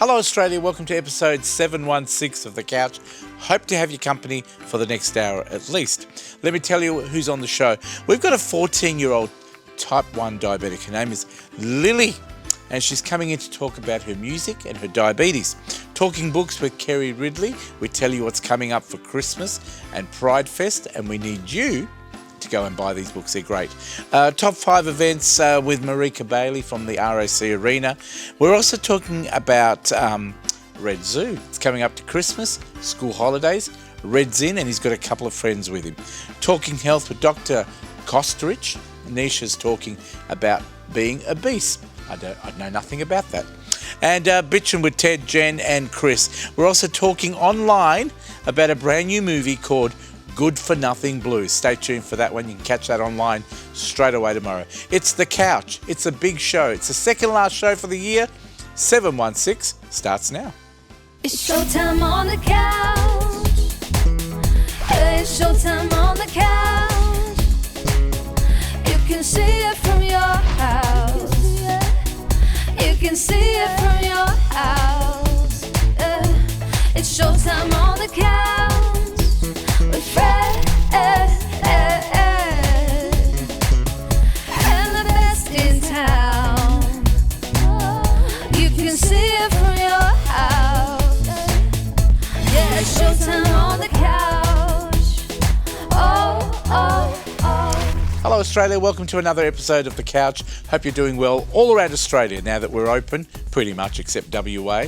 Hello Australia, welcome to episode 716 of The Couch. Hope to have your company for the next hour at least. Let me tell you who's on the show. We've got a 14-year-old type 1 diabetic. Her name is Lily, and she's coming in to talk about her music and her diabetes. Talking books with Kerry Ridley. We tell you what's coming up for Christmas and Pride Fest, and we need you to go and buy these books. They're great. Top 5 events with Marika Bailey from the RAC Arena. We're also talking about Red Zoo. It's coming up to Christmas, school holidays. Red's in and he's got a couple of friends with him. Talking health with Dr. Kosterich. Nisha's talking about being obese. I know nothing about that. And bitching with Ted, Jen and Chris. We're also talking online about a brand new movie called Good for Nothing Blues. Stay tuned for that one. You can catch that online straight away tomorrow. It's The Couch. It's a big show. It's the second last show for the year. 716 starts now. It's showtime on the couch. It's showtime on the couch. You can see it from your house. You can see it from your house. It's showtime on the couch. With Fred and the best in town. You can see it from your house. Yeah, it's showtime on the couch. Oh. Hello Australia, welcome to another episode of The Couch. Hope you're doing well all around Australia now that we're open, pretty much except WA.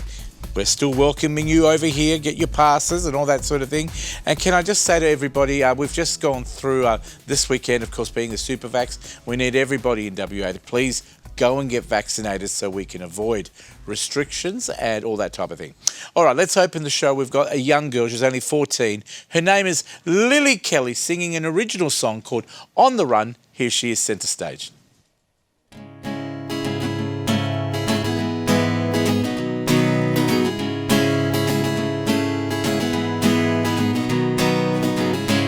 We're still welcoming you over here, get your passes and all that sort of thing. And can I just say to everybody, we've just gone through this weekend, of course, being the Super Vax. We need everybody in WA to please go and get vaccinated so we can avoid restrictions and all that type of thing. All right, let's open the show. We've got a young girl. She's only 14. Her name is Lily Kelly, singing an original song called On the Run. Here she is, centre stage.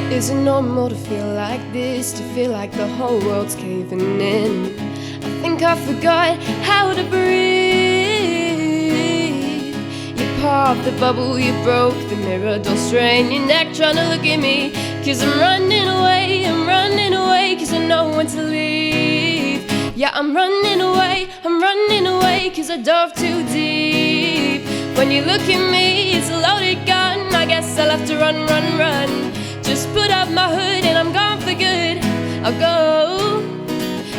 Is it normal to feel like this? To feel like the whole world's caving in? I think I forgot how to breathe. You popped the bubble, you broke the mirror. Don't strain your neck trying to look at me. Cause I'm running away, cause I know when to leave. Yeah, I'm running away, cause I dove too deep. When you look at me, it's a loaded gun. I guess I'll have to run. Just put up my hood and I'm gone for good. I'll go,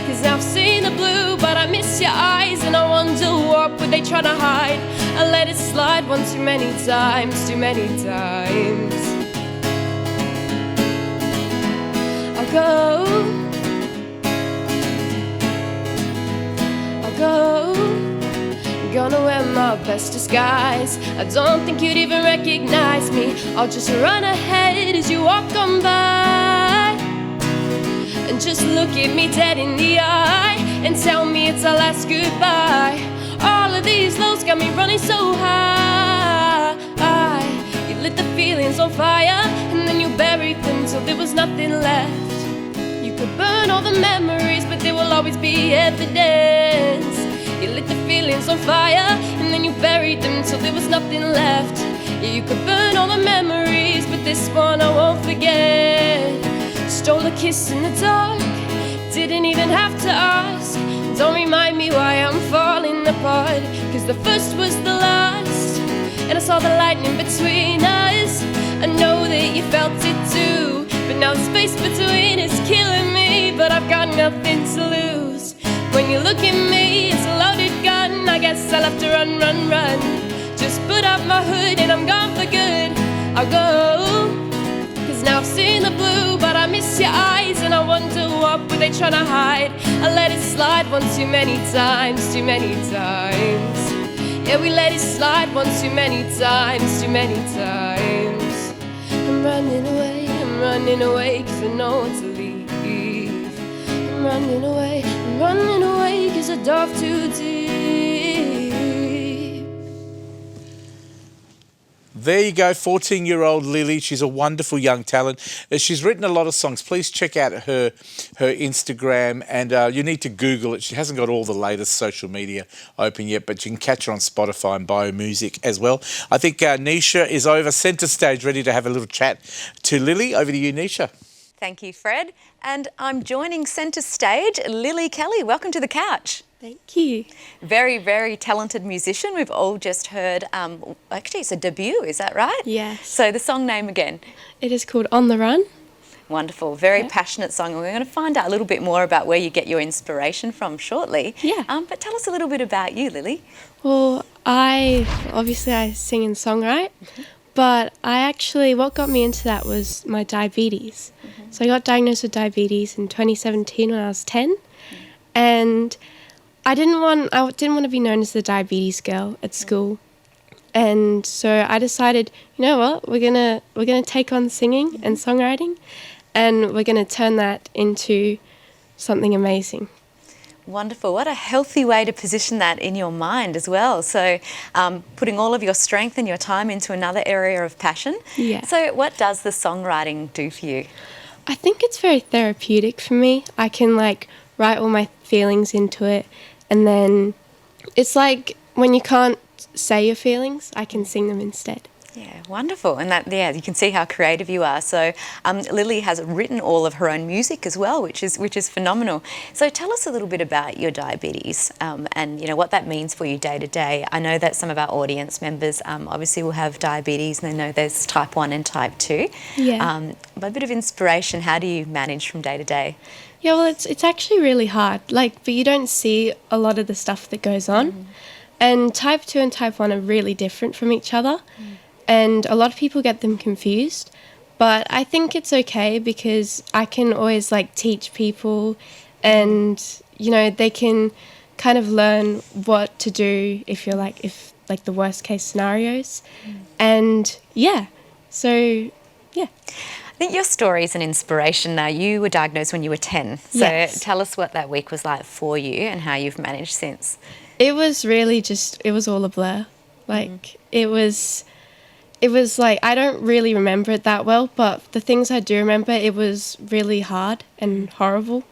cause I've seen the blue, but I miss your eyes. And I wonder what would they try to hide. I let it slide one too many times. I'll go, gonna wear my best disguise. I don't think you'd even recognize me. I'll just run ahead as you walk on by, and just look at me dead in the eye and tell me it's our last goodbye. All of these lows got me running so high. You lit the feelings on fire and then you buried them till there was nothing left. You could burn all the memories, but there will always be evidence. You lit the feelings on fire and then you buried them till there was nothing left. Yeah, you could burn all the memories, but this one I won't forget. Stole a kiss in the dark, didn't even have to ask. Don't remind me why I'm falling apart, cause the first was the last, and I saw the lightning between us. I know that you felt it too, but now the space between is killing me. But I've got nothing to lose. When you look at me, it's a loaded gun. I guess I'll have to run. Just put up my hood and I'm gone for good. I'll go, cause now I've seen the blue, but I miss your eyes. And I wonder what were they trying to hide. I let it slide one too many times. Yeah, we let it slide one too many times. I'm running away, cause I know when to leave. I'm running away, cause I dove too deep. There you go, 14-year-old Lily. She's a wonderful young talent. She's written a lot of songs. Please check out her Instagram, and you need to Google it. She hasn't got all the latest social media open yet, but you can catch her on Spotify and Bio Music as well. I think Nisha is over centre stage, ready to have a little chat to Lily. Over to you, Nisha. Thank you, Fred. And I'm joining centre stage Lily Kelly. Welcome to the couch. Thank you. Very, very talented musician. We've all just heard, actually it's a debut, is that right? Yes. So the song name again? It is called On the Run. Wonderful, very passionate song. And we're going to find out a little bit more about where you get your inspiration from shortly. Yeah. But tell us a little bit about you, Lily. Well, I sing and songwrite, but what got me into that was my diabetes. So I got diagnosed with diabetes in 2017 when I was 10, and I didn't want to be known as the diabetes girl at school, and so I decided, you know what, we're gonna take on singing and songwriting, and we're gonna turn that into something amazing. Wonderful. What a healthy way to position that in your mind as well. So putting all of your strength and your time into another area of passion. Yeah. So what does the songwriting do for you? I think it's very therapeutic for me. I can write all my feelings into it, and then it's like when you can't say your feelings, I can sing them instead. Yeah, wonderful. And you can see how creative you are. So Lily has written all of her own music as well, which is phenomenal. So tell us a little bit about your diabetes and what that means for you day to day. I know that some of our audience members obviously will have diabetes, and they know there's type 1 and type 2. Yeah. But a bit of inspiration, how do you manage from day to day? Yeah, well, it's actually really hard. But you don't see a lot of the stuff that goes on. And type 2 and type 1 are really different from each other. And a lot of people get them confused. But I think it's okay because I can always teach people, and they can kind of learn what to do if the worst case scenarios. And so I think your story is an inspiration now. You were diagnosed when you were 10. So Yes. Tell us what that week was like for you and how you've managed since. it was really it was all a blur. It was I don't really remember it that well, but the things I do remember, it was really hard and horrible.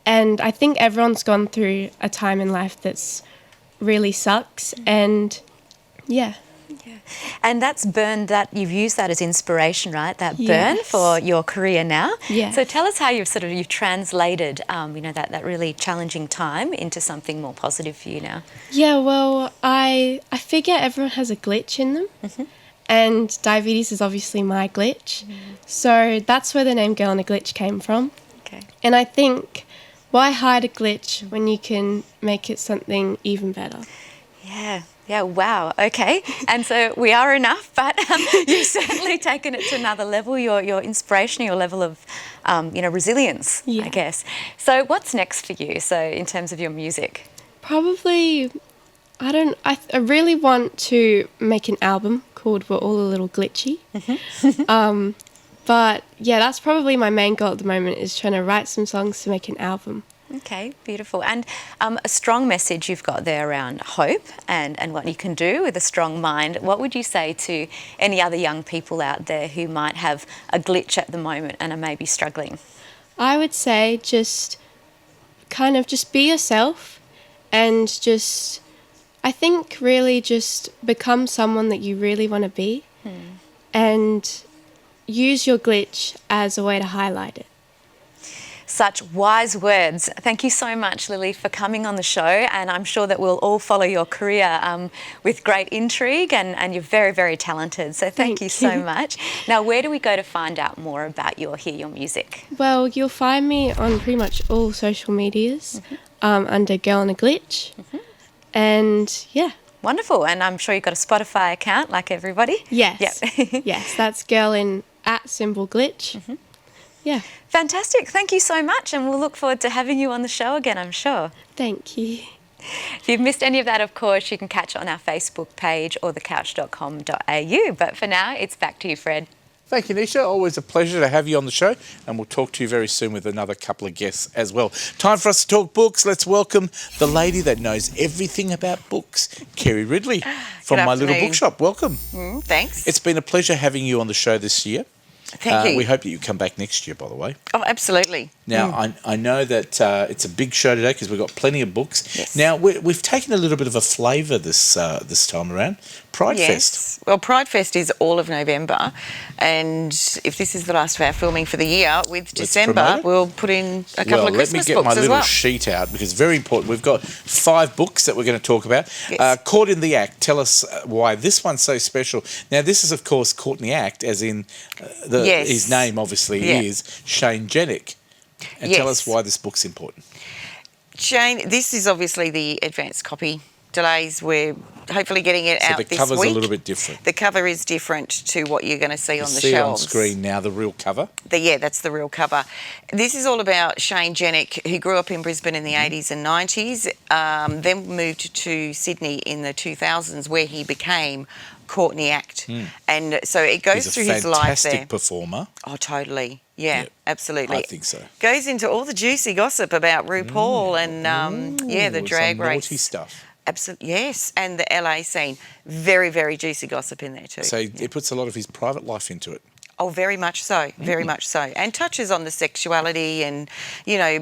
And I think everyone's gone through a time in life that's really sucks. And yeah. And that's burn, that you've used that as inspiration, right? That burn Yes. for your career now. Yes. So tell us how you've translated, that really challenging time into something more positive for you now. Yeah, well, I figure everyone has a glitch in them. And diabetes is obviously my glitch. So that's where the name Girl in a Glitch came from. Okay. And I think, why hide a glitch when you can make it something even better? Yeah, wow, okay. And so we are enough, but you've certainly taken it to another level, your inspiration, your level of, resilience, I guess. So what's next for you, so in terms of your music? Probably, I really want to make an album called We're All a Little Glitchy. But yeah, that's probably my main goal at the moment, is trying to write some songs to make an album. Okay, beautiful. And a strong message you've got there around hope and what you can do with a strong mind. What would you say to any other young people out there who might have a glitch at the moment and are maybe struggling? I would say just be yourself, and I think really just become someone that you really want to be, and use your glitch as a way to highlight it. Such wise words. Thank you so much, Lily, for coming on the show, and I'm sure that we'll all follow your career with great intrigue, and you're very, very talented. So thank you so much. Now, where do we go to find out more about your music? Well, you'll find me on pretty much all social medias under Girl in a Glitch. And yeah. Wonderful. And I'm sure you've got a Spotify account like everybody. Yes. Yep. Yes, that's Girl in @glitch. Yeah. Fantastic. Thank you so much, and we'll look forward to having you on the show again, I'm sure. Thank you. If you've missed any of that, of course, you can catch it on our Facebook page or thecouch.com.au. But for now, it's back to you, Fred. Thank you, Nisha. Always a pleasure to have you on the show, and we'll talk to you very soon with another couple of guests as well. Time for us to talk books. Let's welcome the lady that knows everything about books, Kerry Ridley from My Little Bookshop. Welcome. Thanks. It's been a pleasure having you on the show this year. Thank you. We hope that you come back next year, by the way. Oh, absolutely. Now, I know that it's a big show today because we've got plenty of books. Yes. Now, we've taken a little bit of a flavour this time around. Pride Fest. Well, Pride Fest is all of November, and if this is the last of our filming for the year, with December, we'll put in a couple of Christmas books as well. Let me get my little sheet out because very important. We've got 5 books that we're going to talk about. Yes. Caught in the Act. Tell us why this one's so special. Now, this is, of course, Caught in the Act, as in his name obviously is Shane Jenek. And tell us why this book's important. Shane, this is obviously the advanced copy. Delays, we're hopefully getting it out this week. So the cover's a little bit different. The cover is different to what you're going to see on the see shelves. On screen now the real cover. That's the real cover. This is all about Shane Jenek, who grew up in Brisbane in the 80s and 90s, then moved to Sydney in the 2000s, where he became Caught in the Act. And so it goes through his life there. He's a fantastic performer. Oh, totally. Yeah, absolutely. I think so. Goes into all the juicy gossip about RuPaul and, the drag some race. naughty stuff. Absolutely, yes, and the LA scene. Very, very juicy gossip in there too. So it puts a lot of his private life into it. Oh, very much so, very much so. And touches on the sexuality and,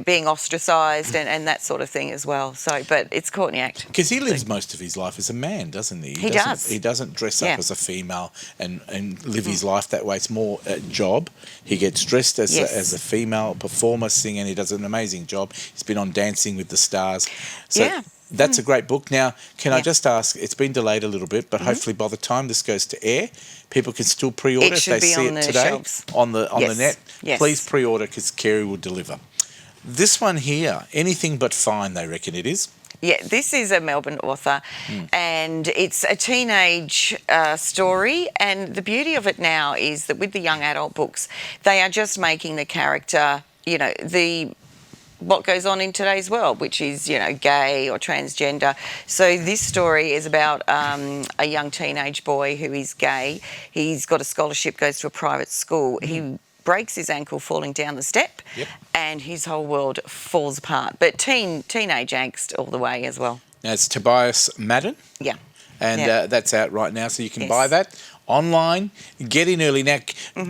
being ostracised and that sort of thing as well. So, but it's Caught in the Act. Because he lives most of his life as a man, doesn't he? He does. He doesn't dress up as a female and live his life that way. It's more a job. He gets dressed as a female performer, singer, and he does an amazing job. He's been on Dancing with the Stars. So that's a great book. Now, can I just ask, it's been delayed a little bit, but hopefully by the time this goes to air, people can still pre-order if they see it today on the net. Yes. Please pre-order because Kerry will deliver. This one here, Anything But Fine, they reckon it is. Yeah, this is a Melbourne author and it's a teenage story, and the beauty of it now is that with the young adult books, they are just making the character, what goes on in today's world, which is, gay or transgender. So this story is about a young teenage boy who is gay. He's got a scholarship, goes to a private school. He breaks his ankle falling down the step and his whole world falls apart. But teenage angst all the way as well. Now, it's Tobias Madden. Yeah. And that's out right now, so you can buy that online. Get in early. Now,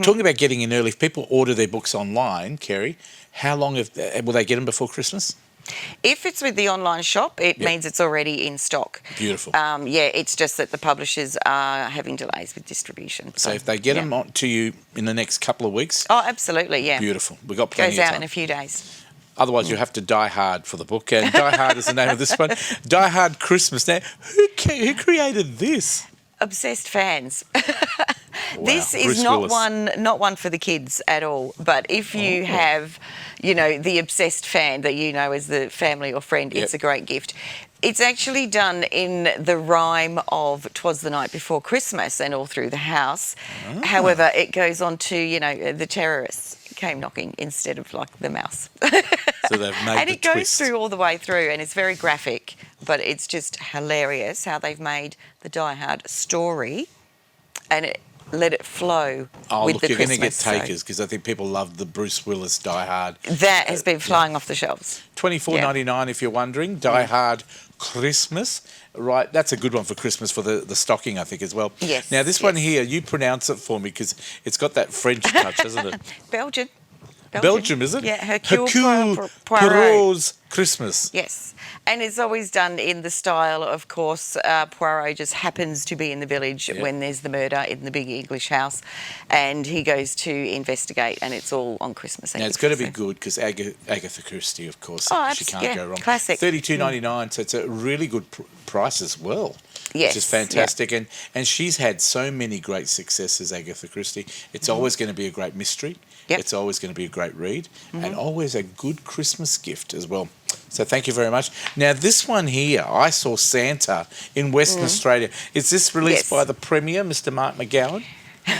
talking about getting in early, if people order their books online, Kerry, how long will they get them before Christmas? If it's with the online shop, it means it's already in stock. Beautiful. It's just that the publishers are having delays with distribution. So if they get them to you in the next couple of weeks? Oh, absolutely, yeah. Beautiful. We've got plenty of time. Goes out in a few days. Otherwise, you'll have to die hard for the book. And Die Hard is the name of this one. Die Hard Christmas. Now, who created this? Obsessed fans. Wow. This is not one for the kids at all. But if you have, the obsessed fan that you know as the family or friend, it's a great gift. It's actually done in the rhyme of "'Twas the Night Before Christmas" and all through the house. However, it goes on to, the terrorists came knocking instead of like the mouse. So they've made and the it goes twist through all the way through, and it's very graphic, but it's just hilarious how they've made the Die Hard story and let it flow with the Christmas. You're going to get takers because I think people love the Bruce Willis Die Hard. That has been flying off the shelves. $24.99 if you're wondering. Die Hard Christmas. Right, that's a good one for Christmas for the stocking, I think, as well. Yes. Now, this one here, you pronounce it for me because it's got that French touch, hasn't it? Belgium, is it? Yeah, Hercule Poirot's Christmas. Yes, and it's always done in the style, of course, Poirot just happens to be in the village when there's the murder in the big English house, and he goes to investigate, and it's all on Christmas Eve. Now, it's got to be good because Agatha Christie, of course, she can't go wrong. Classic. $32.99, so it's a really good price as well. Yes, which is fantastic. And she's had so many great successes, Agatha Christie. It's always going to be a great mystery. It's always going to be a great read and always a good Christmas gift as well. So thank you very much. Now, this one here, I Saw Santa in Western Australia. Is this released by the Premier, Mr. Mark McGowan?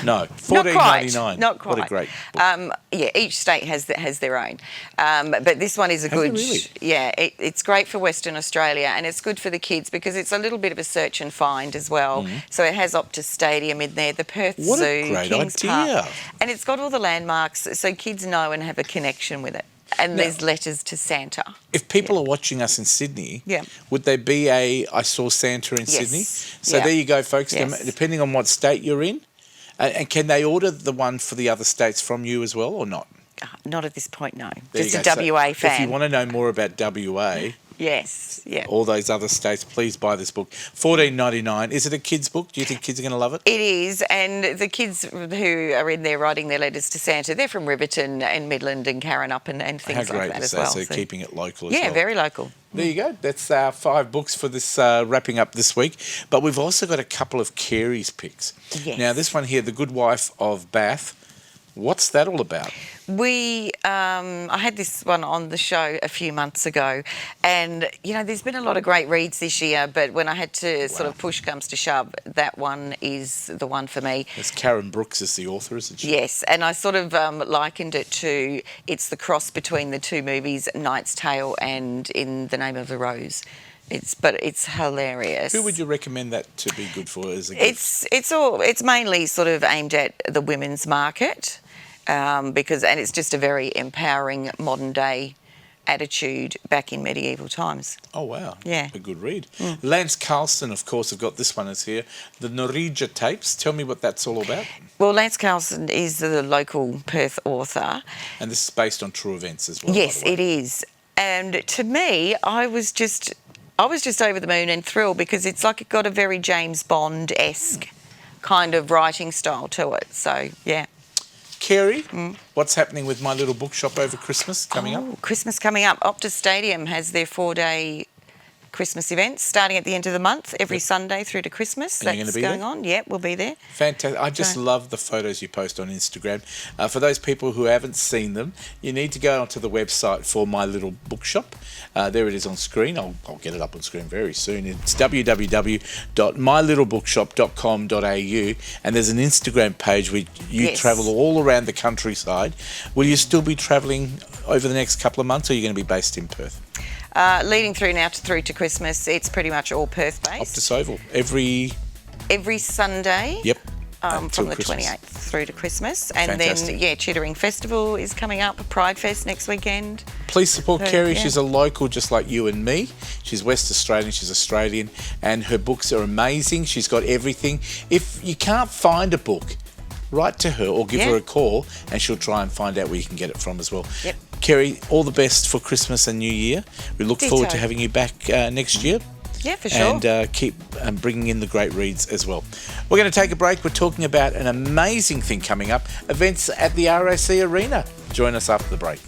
No, Not quite. $14.99. Not quite. What a great book. Yeah, each state has their own. But this one is a Has it good... really? Yeah, it's great for Western Australia, and it's good for the kids because it's a little bit of a search and find as well. So it has Optus Stadium in there, the Perth What Zoo, a great Kings idea. Park, and it's got all the landmarks so kids know and have a connection with it. And there's letters to Santa. If people are watching us in Sydney, Yeah. would they be I saw Santa in Sydney? So Yeah. there you go, folks. Yes. Depending on what state you're in. And can they order the one for the other states from you as well or not? Not at this point, no. There Just you a go. So WA fan. If you want to know more about WA, Yes, yeah. all those other states, please buy this book. $14.99. Is it a kid's book? Do you think kids are going to love it? It is, and the kids who are in there writing their letters to Santa, they're from Riverton and Midland and Karrinyup and things How like great that is as that? well. So keeping it local as well. Yeah, very local. There you go. That's our 5 books for this wrapping up this week. But we've also got a couple of Kerry's picks. Yes. Now, this one here, The Good Wife of Bath. What's that all about? I had this one on the show a few months ago, and there's been a lot of great reads this year, but when I had to sort of push comes to shove, that one is the one for me. It's Karen Brooks is the author, isn't she? Yes, and I sort of likened it to, it's the cross between the two movies, Knight's Tale and In the Name of the Rose. It's hilarious. Who would you recommend that to be good for as a gift? It's mainly sort of aimed at the women's market, because it's just a very empowering modern day attitude back in medieval times. Oh, wow. Yeah. A good read. Lance Carlston, of course, have got this one is here. The Norwegian Tapes. Tell me what that's all about. Well, Lance Carlston is the local Perth author. And this is based on true events as well. Yes, by the way. it is. And to me, I was just over the moon and thrilled because it's like it got a very James Bond-esque kind of writing style to it. So, yeah. Kerry, what's happening with My Little Bookshop over Christmas coming up? Christmas coming up. Optus Stadium has their 4-day Christmas events starting at the end of the month, every Sunday through to Christmas. And you're That's gonna be going there? on. Yep, we'll be there. Fantastic. I just love the photos you post on Instagram. For those people who haven't seen them, you need to go onto the website for My Little Bookshop. There it is on screen. I'll get it up on screen very soon. It's www.mylittlebookshop.com.au, and there's an Instagram page where you travel all around the countryside. Will you still be travelling over the next couple of months, or are you going to be based in Perth? Leading through to Christmas, it's pretty much all Perth-based. Optus Oval. Every Sunday. Yep. From the Christmas. 28th through to Christmas. And Fantastic. then, Chittering Festival is coming up, Pride Fest next weekend. Please support Kerry. yeah. She's a local just like you and me. She's West Australian, she's Australian, and her books are amazing. She's got everything. If you can't find a book, write to her or give her a call and she'll try and find out where you can get it from as well. Yep. Kerry, all the best for Christmas and New Year. We look forward to Ditto. having you back next year. Yeah, for sure. And keep bringing in the great reads as well. We're going to take a break. We're talking about an amazing thing coming up, events at the RAC Arena. Join us after the break.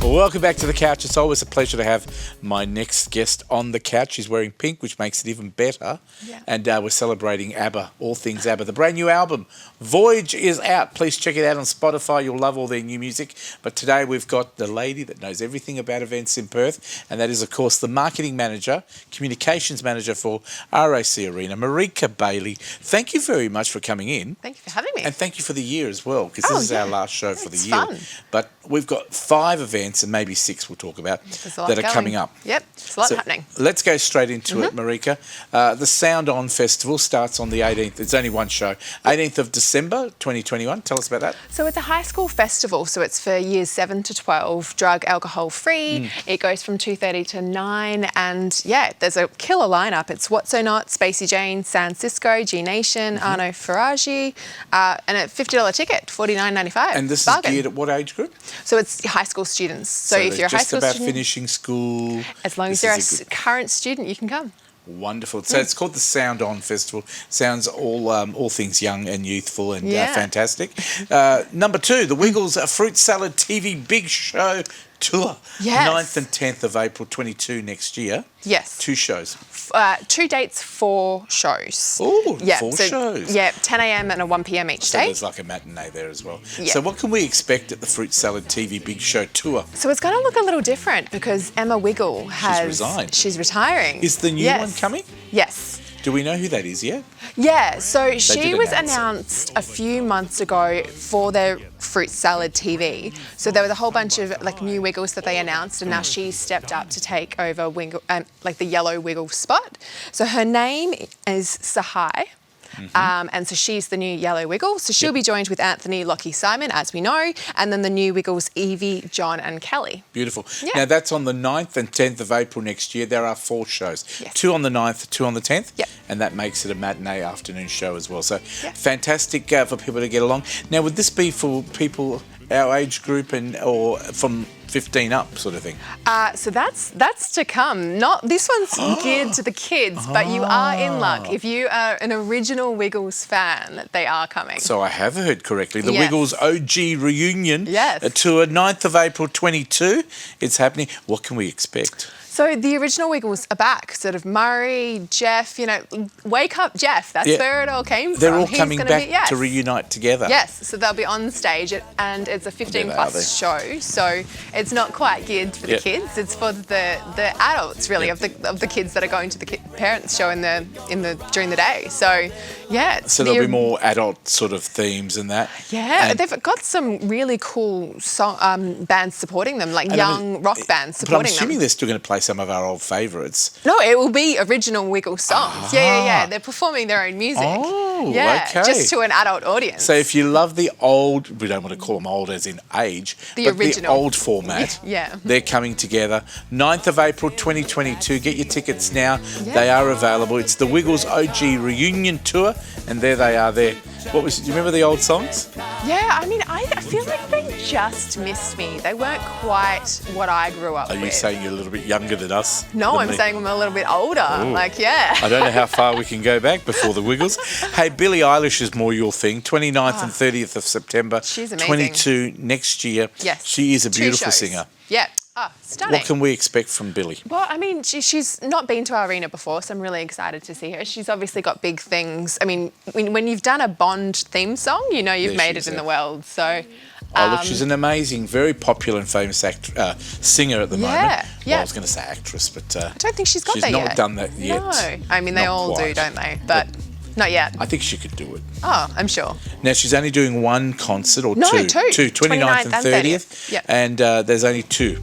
Welcome back to the couch. It's always a pleasure to have my next guest on the couch. She's wearing pink, which makes it even better. Yeah. And we're celebrating ABBA, all things ABBA. The brand new album, Voyage, is out. Please check it out on Spotify. You'll love all their new music. But today we've got the lady that knows everything about events in Perth, and that is, of course, the marketing manager, communications manager for RAC Arena, Marika Bailey. Thank you very much for coming in. Thank you for having me. And thank you for the year as well, because this is our last show for the It's year. fun. But we've got 5 events, and maybe 6 we'll talk about, There's a lot that are going. coming up. Yep, there's a lot So happening. let's go straight into it, Marika. The Sound On Festival starts on the 18th. It's only one show. 18th of December, 2021. Tell us about that. So it's a high school festival, so it's for years 7 to 12, drug, alcohol free. It goes from 2:30 to 9, and there's a killer lineup. It's What So Not, Spacey Jane, San Cisco, G Nation, Arno Faraji, and a $50 ticket, $49.95. And this Bargain. is geared at what age group? So it's high school students. So if you're a high just school about student, finishing school. as long as this you're a is a good- current student, you can come. Wonderful. So it's called the Sound On Festival. Sounds all things young and youthful and fantastic. Number 2, the Wiggles Fruit Salad TV Big Show tour. Yes. 9th and 10th of April 22 next year. Yes. 2 shows. 2 dates, 4 shows. Oh, yeah, 4 shows. Yeah, 10 a.m. and a 1 p.m. each So day. there's like a matinee there as well. Yeah. So what can we expect at the Fruit Salad TV Big Show tour? So it's going to look a little different because Emma Wiggle has... resigned. She's retiring. Is the new one coming? Yes. Do we know who that is yet? Yeah, so she did was announce it. announced a few months ago for their Fruit Salad TV. So there was a whole bunch of like new Wiggles that they announced, and now she's stepped up to take over like the yellow Wiggle spot. So her name is Sahai. And so she's the new yellow Wiggle. So she'll be joined with Anthony, Lockie, Simon, as we know, and then the new Wiggles, Evie, John and Kelly. Beautiful. Yeah. Now, that's on the 9th and 10th of April next year. There are 4 shows. Yes. 2 on the 9th, 2 on the 10th. Yep. And that makes it a matinee afternoon show as well. So fantastic for people to get along. Now, would this be for people our age group or from 15 up sort of thing? So that's to come. Not this one's geared to the kids, but you are in luck. If you are an original Wiggles fan, they are coming. So I have heard correctly. The Yes. Wiggles OG reunion Yes. tour, 9th of April 22. It's happening. What can we expect? So the original Wiggles are back. Sort of Murray, Jeff, wake up Jeff. That's where it all came from. They're all He's coming gonna back be, to reunite together. Yes, so they'll be on stage and it's a 15 There they are plus show. So it's not quite geared for the kids. It's for the adults really of the kids that are going to the parents show during the day. So yeah. So there'll be more adult sort of themes and that. Yeah, And- they've got some really cool bands supporting them, like young rock bands But I'm supporting assuming them. they're still going to play some of our old favourites. No, it will be original Wiggle songs. Yeah. They're performing their own music. Oh, yeah, okay. just to an adult audience. So if you love the old, we don't want to call them old as in age, The but original. the old format, Yeah. they're coming together. 9th of April 2022. Get your tickets now. They are available. It's the Wiggles OG reunion tour, and there they are there. Do you remember the old songs? Yeah, I mean, I feel like they just missed me. They weren't quite what I grew up Are with. you saying you're a little bit younger than us? No, Than I'm me? saying I'm a little bit older. Ooh. Like, yeah. I don't know how far we can go back before the Wiggles. Hey, Billie Eilish is more your thing. 29th and 30th of September. She's amazing. 22 next year. Yes. She is a 2 beautiful shows. singer. Yeah. Stunning. What can we expect from Billie? Well, I mean, she's not been to our arena before, so I'm really excited to see her. She's obviously got big things. I mean, when you've done a Bond theme song, you've There made she it is, in yeah. the world. So, Oh, look, she's an amazing, very popular and famous singer at the moment. Well, yeah. I was going to say actress, but I don't think she's got she's that not yet. done that yet. No. I mean, they Not all do, quite. don't they? But not yet. I think she could do it. Oh, I'm sure. Now, she's only doing one concert or No, two. two. 29th and 30th. Yep. And there's only 2.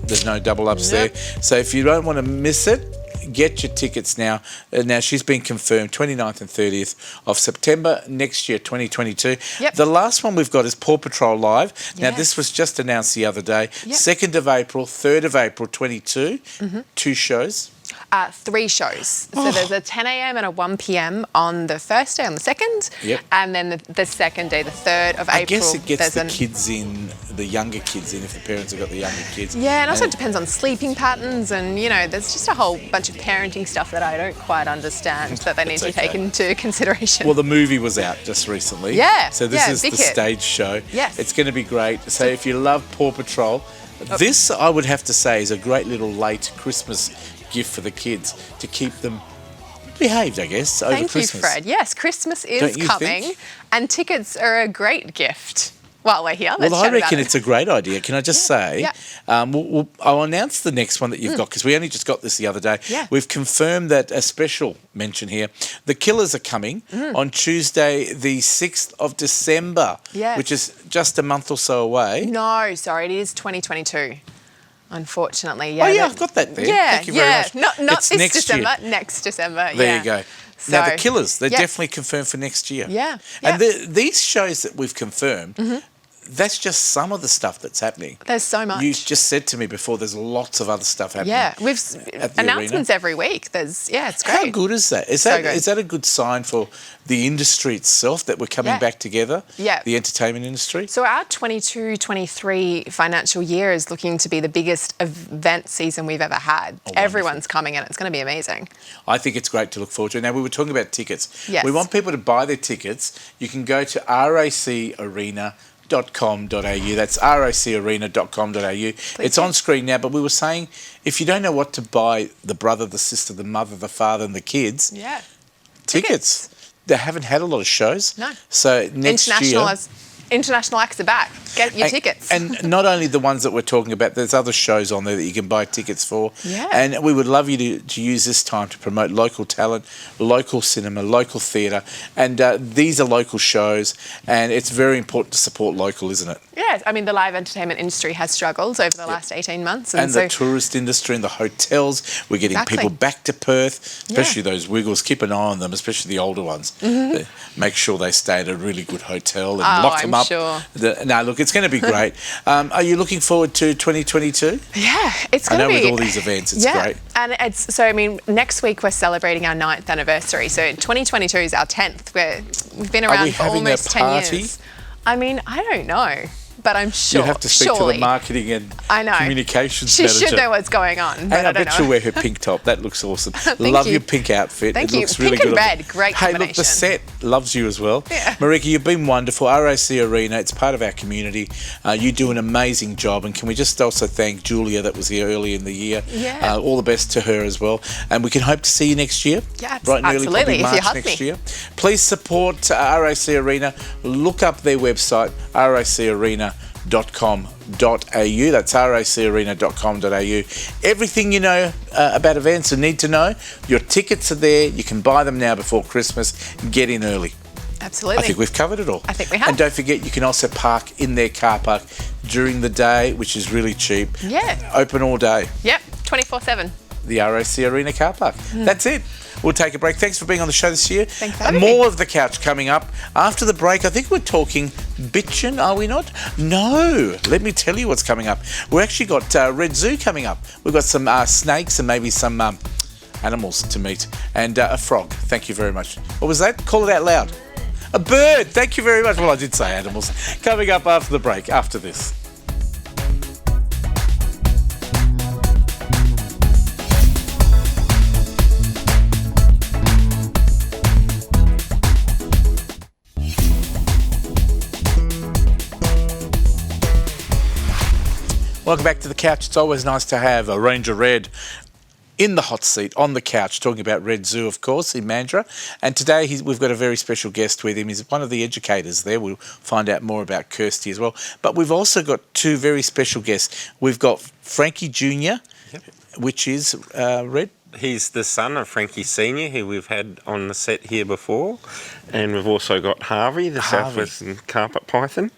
There's no double ups Nope. there. So if you don't want to miss it, get your tickets now. Now, she's been confirmed 29th and 30th of September next year, 2022. Yep. The last one we've got is Paw Patrol Live. Now, Yes. this was just announced the other day. Yep. 2nd of April, 3rd of April, 22. 2 shows. 3 shows. So there's a 10 a.m. and a 1 p.m. on the first day, on the 2nd. Yep. And then the second day, the 3rd of April. I guess it gets there's the younger kids in if the parents have got the younger kids. Yeah, and also it depends on sleeping patterns and, there's just a whole bunch of parenting stuff that I don't quite understand that they need to take into consideration. Well, the movie was out just recently. Yeah, So this is big the hit. stage show. Yes. It's going to be great. So if you love Paw Patrol, this, I would have to say, is a great little late Christmas gift for the kids to keep them behaved, I guess, over Thank Christmas. you, Fred. Yes, Christmas is Don't you coming think? and tickets are a great gift. While we're here, let's Well, I chat about reckon it. it's a great idea. Can I just say, yeah. I'll announce the next one that you've got because we only just got this the other day. Yeah. We've confirmed that a special mention here. The Killers are coming on Tuesday, the 6th of December, Yes. which is just a month or so away. No, sorry, it is 2022. Unfortunately, yeah. Oh, yeah, I've got that there. Yeah, Thank you very much. Not It's this next year. December, next December. There yeah. you go. Now, So, the Killers, they're yeah. definitely confirmed for next year. Yeah, And yeah. these shows that we've confirmed, that's just some of the stuff that's happening. There's so much. You just said to me before, there's lots of other stuff happening. Yeah, we've at the announcements every week. It's great. How good is that? Is So that good. is that a good sign for the industry itself that we're coming Yeah. back together? Yeah. The entertainment industry? So our 22-23 financial year is looking to be the biggest event season we've ever had. Everyone's coming and it's going to be amazing. I think it's great to look forward to. Now, we were talking about tickets. Yes. We want people to buy their tickets. You can go to RAC Arena That's rocarena.com.au. It's on screen now, but we were saying if you don't know what to buy the brother, the sister, the mother, the father, and the kids, Yeah. tickets. They haven't had a lot of shows. No. So next year... International acts are back. Get your tickets. And not only the ones that we're talking about, there's other shows on there that you can buy tickets for. Yeah. And we would love you to use this time to promote local talent, local cinema, local theatre. And these are local shows, and it's very important to support local, isn't it? Yeah, I mean, the live entertainment industry has struggled over the last 18 months. And so the tourist industry and the hotels. We're getting people back to Perth, especially those Wiggles. Keep an eye on them, especially the older ones. Make sure they stay at a really good hotel and lock them up. Sure. No, look, it's going to be great. Are you looking forward to 2022? Yeah, it's going to be... I know with all these events, it's great. And it's, so, I mean, next week we're celebrating our 9th anniversary. So 2022 is our 10th. We've been around for almost 10 years. I mean, I don't know. But I'm sure. You have to speak to the marketing and communications manager. She should know what's going on. But and I don't bet know. she'll wear her pink top. That looks awesome. Love your pink outfit. Thank it you. Looks Pink really good. And red, great combination. Hey, look, the set loves you as well. Yeah. Marika, you've been wonderful. RAC Arena, it's part of our community. You do an amazing job. And can we just also thank Julia that was here early in the year. Yeah. All the best to her as well. And we can hope to see you next year. Yeah, right, absolutely. Early, If you hug next me. year. Please support RAC Arena. Look up their website, racarena.com.au. That's racarena.com.au. Everything you know about events and need to know, your tickets are there. You can buy them now before Christmas. Get in early. Absolutely. I think we've covered it all. I think we have. And don't forget, you can also park in their car park during the day, which is really cheap. Yeah. Open all day. Yep, 24/7. The RAC Arena car park. That's it. We'll take a break. Thanks for being on the show this year. Thanks for having me. More of The Couch coming up. After the break, I think we're talking bitchin', are we not? No. Let me tell you what's coming up. We've actually got Red Zoo coming up. We've got some snakes and maybe some animals to meet. And a frog. Thank you very much. What was that? Call it out loud. A bird. Thank you very much. Well, I did say animals. Coming up after the break, after this. Welcome back to The Couch. It's always nice to have a Ranger Red in the hot seat on the couch, talking about Red Zoo, of course, in Mandurah. And today we've got a very special guest with him. He's one of the educators there. We'll find out more about Kirsty as well. But we've also got two very special guests. We've got Frankie Jr., which is Red. He's the son of Frankie Senior, who we've had on the set here before. And we've also got Harvey, the Southwestern carpet python.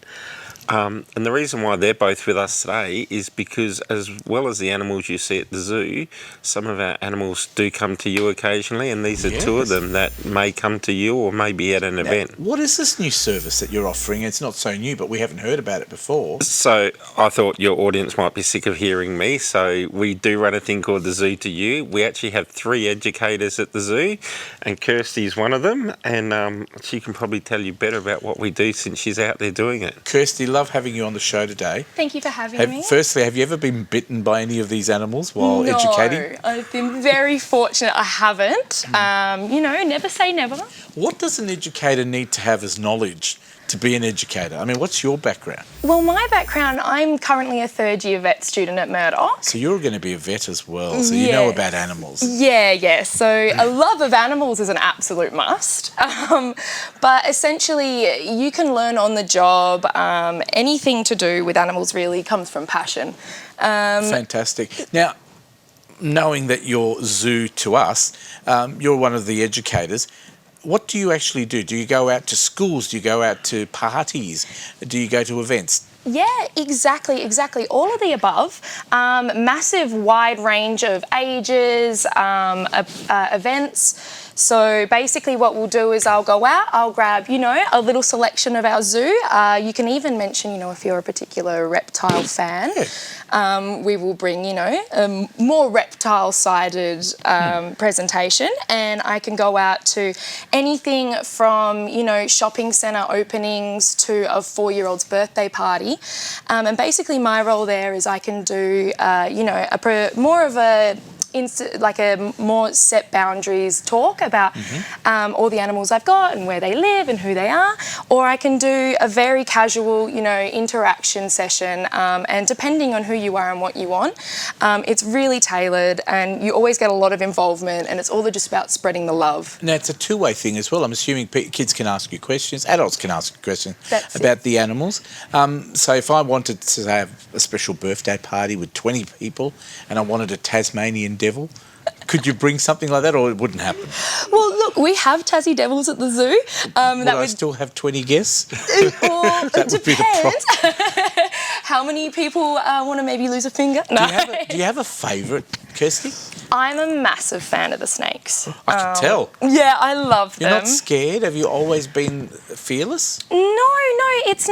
And the reason why they're both with us today is because, as well as the animals you see at the zoo, some of our animals do come to you occasionally, and these are two of them that may come to you or may be at an event. What is this new service that you're offering? It's not so new, but we haven't heard about it before. So I thought your audience might be sick of hearing me, so we do run a thing called the Zoo to You. We actually have 3 educators at the zoo, and Kirsty's one of them, and she can probably tell you better about what we do since she's out there doing it. Kirsty, love having you on the show today. Thank you for having me. Firstly, have you ever been bitten by any of these animals while educating? No, I've been very fortunate I haven't. Never say never. What does an educator need to have as knowledge to be an educator? I mean, what's your background? Well, my background, I'm currently a 3rd year vet student at Murdoch. So you're going to be a vet as well, so you know about animals. Yeah. So a love of animals is an absolute must. But essentially, you can learn on the job. Anything to do with animals really comes from passion. Fantastic. Now, knowing that you're zoo to us, you're one of the educators. What do you actually do? Do you go out to schools? Do you go out to parties? Do you go to events? Yeah, exactly. All of the above. Massive wide range of ages, events. So basically what we'll do is I'll go out, I'll grab, a little selection of our zoo. You can even mention, if you're a particular reptile fan. We will bring, a more reptile-sided presentation, and I can go out to anything from, shopping centre openings to a 4-year-old's birthday party. And basically my role there is I can do, more of a like a more set boundaries talk about all the animals I've got and where they live and who they are, or I can do a very casual, interaction session, and depending on who you are and what you want, it's really tailored, and you always get a lot of involvement, and it's all just about spreading the love. Now, it's a two-way thing as well. I'm assuming kids can ask you questions, adults can ask you questions That's about the animals. So if I wanted to have a special birthday party with 20 people and I wanted a Tasmanian devil, could you bring something like that, or it wouldn't happen? Well, look, we have Tassie devils at the zoo. Would I still have 20 guests? Well, That it would be the depends. How many people want to maybe lose a finger? No. Do you have a favourite, Kirsty? I'm a massive fan of the snakes. I can tell. Yeah, I love them. You're not scared? Have you always been fearless? No, it's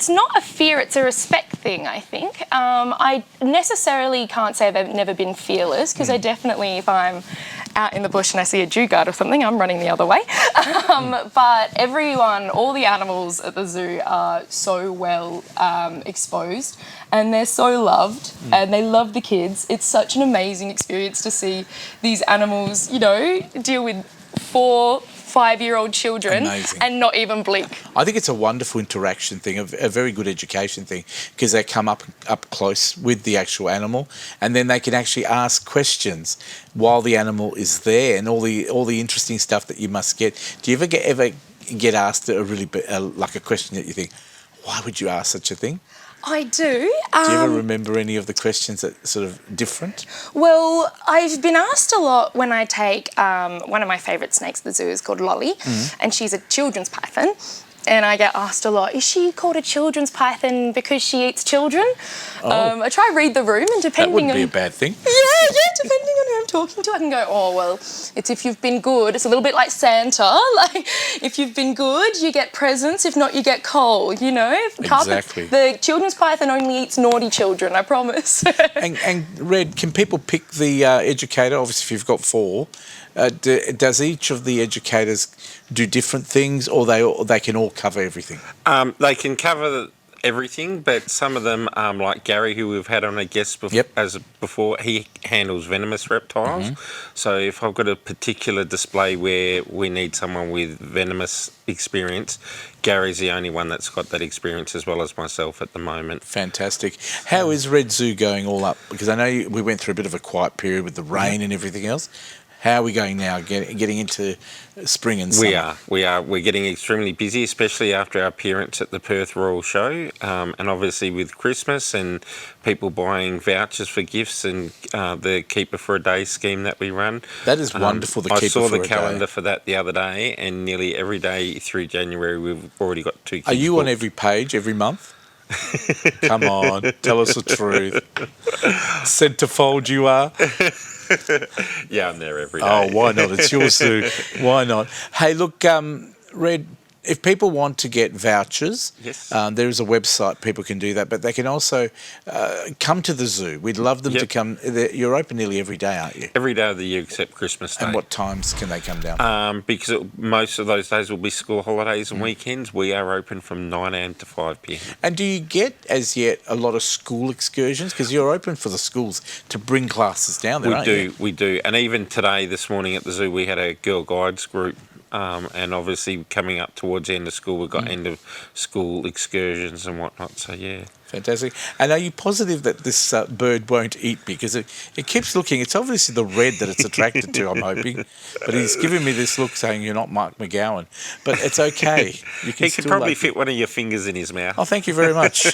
not a fear, it's a respect thing, I think. I necessarily can't say they've never been fearless, because I definitely, if I'm out in the bush and I see a dugard or something, I'm running the other way. But everyone, all the animals at the zoo are so well exposed, and they're so loved, and they love the kids. It's such an amazing experience to see these animals, deal with 4-5-year-old children. Amazing. And not even blink. I think it's a wonderful interaction thing, a very good education thing, because they come up close with the actual animal, and then they can actually ask questions while the animal is there, and all the interesting stuff that you must get. Do you ever get asked like a question that you think, why would you ask such a thing? I do. Do you ever remember any of the questions that sort of different? Well, I've been asked a lot when I take one of my favourite snakes at the zoo is called Lolly, and she's a children's python. And I get asked a lot, is she called a children's python because she eats children? I try to read the room, and depending on... That wouldn't be a bad thing. Yeah, depending on who I'm talking to, I can go, oh, well, it's if you've been good. It's a little bit like Santa. Like, if you've been good, you get presents. If not, you get coal, Exactly. The children's python only eats naughty children, I promise. and Red, can people pick the educator? Obviously, if you've got 4, does each of the educators do different things, or they can all cover everything? They can cover everything, but some of them, like Gary, who we've had on a guest before, he handles venomous reptiles. So if I've got a particular display where we need someone with venomous experience, Gary's the only one that's got that experience, as well as myself at the moment. Fantastic. How is Red Zoo going all up? Because I know we went through a bit of a quiet period with the rain and everything else. How are we going now, getting into spring and summer? We're getting extremely busy, especially after our appearance at the Perth Royal Show, and obviously with Christmas and people buying vouchers for gifts, and the Keeper for a Day scheme that we run. That is wonderful, the Keeper for a Day. I saw the calendar for that the other day, and nearly every day through January we've already got 2 kids. Are you on every page every month? Come on, tell us the truth. Centerfold you are. Yeah, I'm there every day. Oh, why not? It's your zoo. Why not? Hey, look, Red, if people want to get vouchers, yes, there is a website people can do that, but they can also come to the zoo. We'd love them to come. You're open nearly every day, aren't you? Every day of the year except Christmas Day. And what times can they come down? Because most of those days will be school holidays and weekends. We are open from 9 a.m. to 5 p.m. And do you get, as yet, a lot of school excursions? Because you're open for the schools to bring classes down there, aren't you? We do. And even today, this morning at the zoo, we had a Girl Guides group. And obviously coming up towards the end of school, we've got end of school excursions and whatnot. So, yeah. Fantastic. And are you positive that this bird won't eat me? Because it keeps looking, it's obviously the red that it's attracted to, I'm hoping. But he's giving me this look saying you're not Mark McGowan. But it's okay. You can he could probably fit one of your fingers in his mouth. Oh, thank you very much.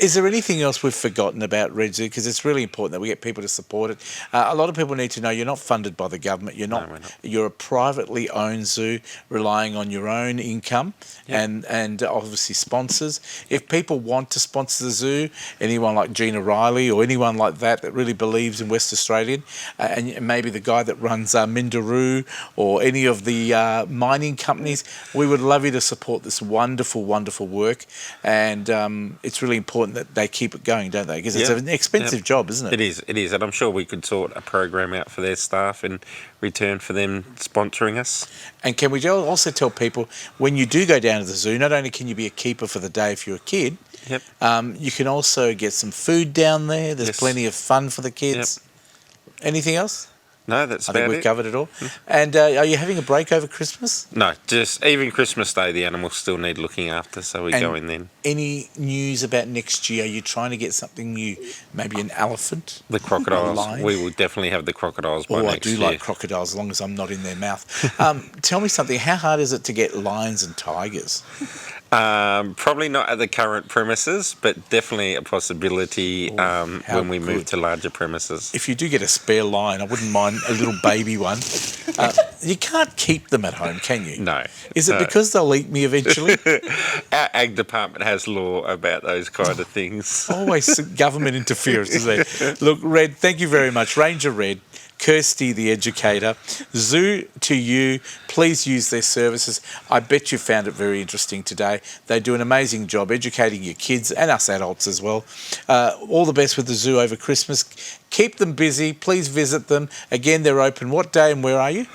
Is there anything else we've forgotten about Red Zoo? Because it's really important that we get people to support it. A lot of people need to know you're not funded by the government. We're not. You're a privately owned zoo relying on your own income and obviously sponsors. If people want to sponsor the zoo, anyone like Gina Riley or anyone like that really believes in West Australian, and maybe the guy that runs Mindaroo or any of the mining companies, we would love you to support this wonderful, wonderful work. And it's really important that they keep it going, don't they? Because it's an expensive job, isn't it? It is. And I'm sure we could sort a program out for their staff in return for them sponsoring us. And can we also tell people, when you do go down to the zoo, not only can you be a keeper for the day if you're a kid, you can also get some food down there. There's plenty of fun for the kids. Anything else? No, that's I about think we've it. covered it all. And are you having a break over Christmas? No, just even Christmas Day, the animals still need looking after, so we go in then. Any news about next year? Are you trying to get something new? Maybe an elephant? The crocodiles. A lion? We will definitely have the crocodiles by next year. I do like crocodiles as long as I'm not in their mouth. Tell me something. How hard is it to get lions and tigers? Probably not at the current premises, but definitely a possibility when we move to larger premises. If you do get a spare lion, I wouldn't mind a little baby one. You can't keep them at home, can you? No. Is it because they'll eat me eventually? Our ag department has law about those kind of things. Always government interference, is there? Look, Red, thank you very much. Ranger Red, Kirsty, the educator, Zoo to you. Please use their services. I bet you found it very interesting today. They do an amazing job educating your kids and us adults as well. All the best with the zoo over Christmas. Keep them busy. Please visit them. Again, they're open. What day and where are you?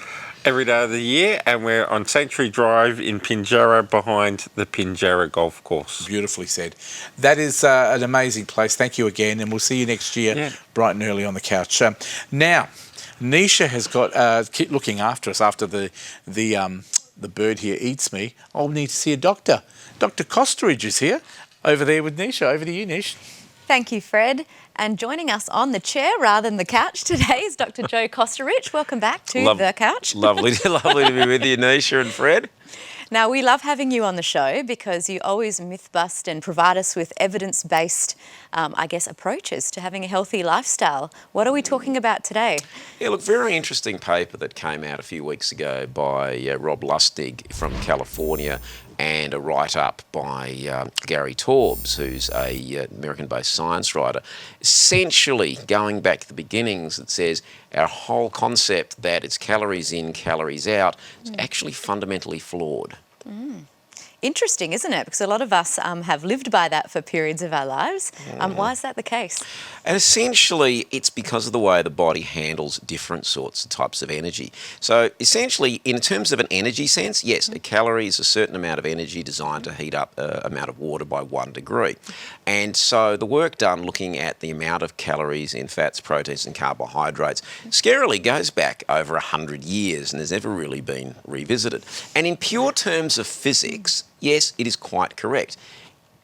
Every day of the year, and we're on Sanctuary Drive in Pinjarra behind the Pinjarra Golf Course. Beautifully said. That is an amazing place. Thank you again, and we'll see you next year bright and early on the couch. Now, Nisha has got keep looking after us after the bird here eats me. I'll need to see a doctor. Dr. Costeridge is here over there with Nisha. Over to you, Nish. Thank you, Fred. And joining us on the chair rather than the couch today is Dr. Joe Costeridge. Welcome back to the couch. Lovely to be with you, Nisha and Fred. Now, we love having you on the show because you always myth bust and provide us with evidence-based, approaches to having a healthy lifestyle. What are we talking about today? Yeah, look, very interesting paper that came out a few weeks ago by Rob Lustig from California, and a write-up by Gary Torbs, who's a American-based science writer, essentially going back to the beginnings that says our whole concept that it's calories in, calories out is actually fundamentally flawed. Interesting, isn't it? Because a lot of us have lived by that for periods of our lives. Why is that the case? And essentially, it's because of the way the body handles different sorts of types of energy. So essentially, in terms of an energy sense, yes, a calorie is a certain amount of energy designed to heat up an amount of water by 1 degree. And so the work done looking at the amount of calories in fats, proteins and carbohydrates scarily goes back over 100 years and has never really been revisited. And in pure terms of physics, yes, it is quite correct.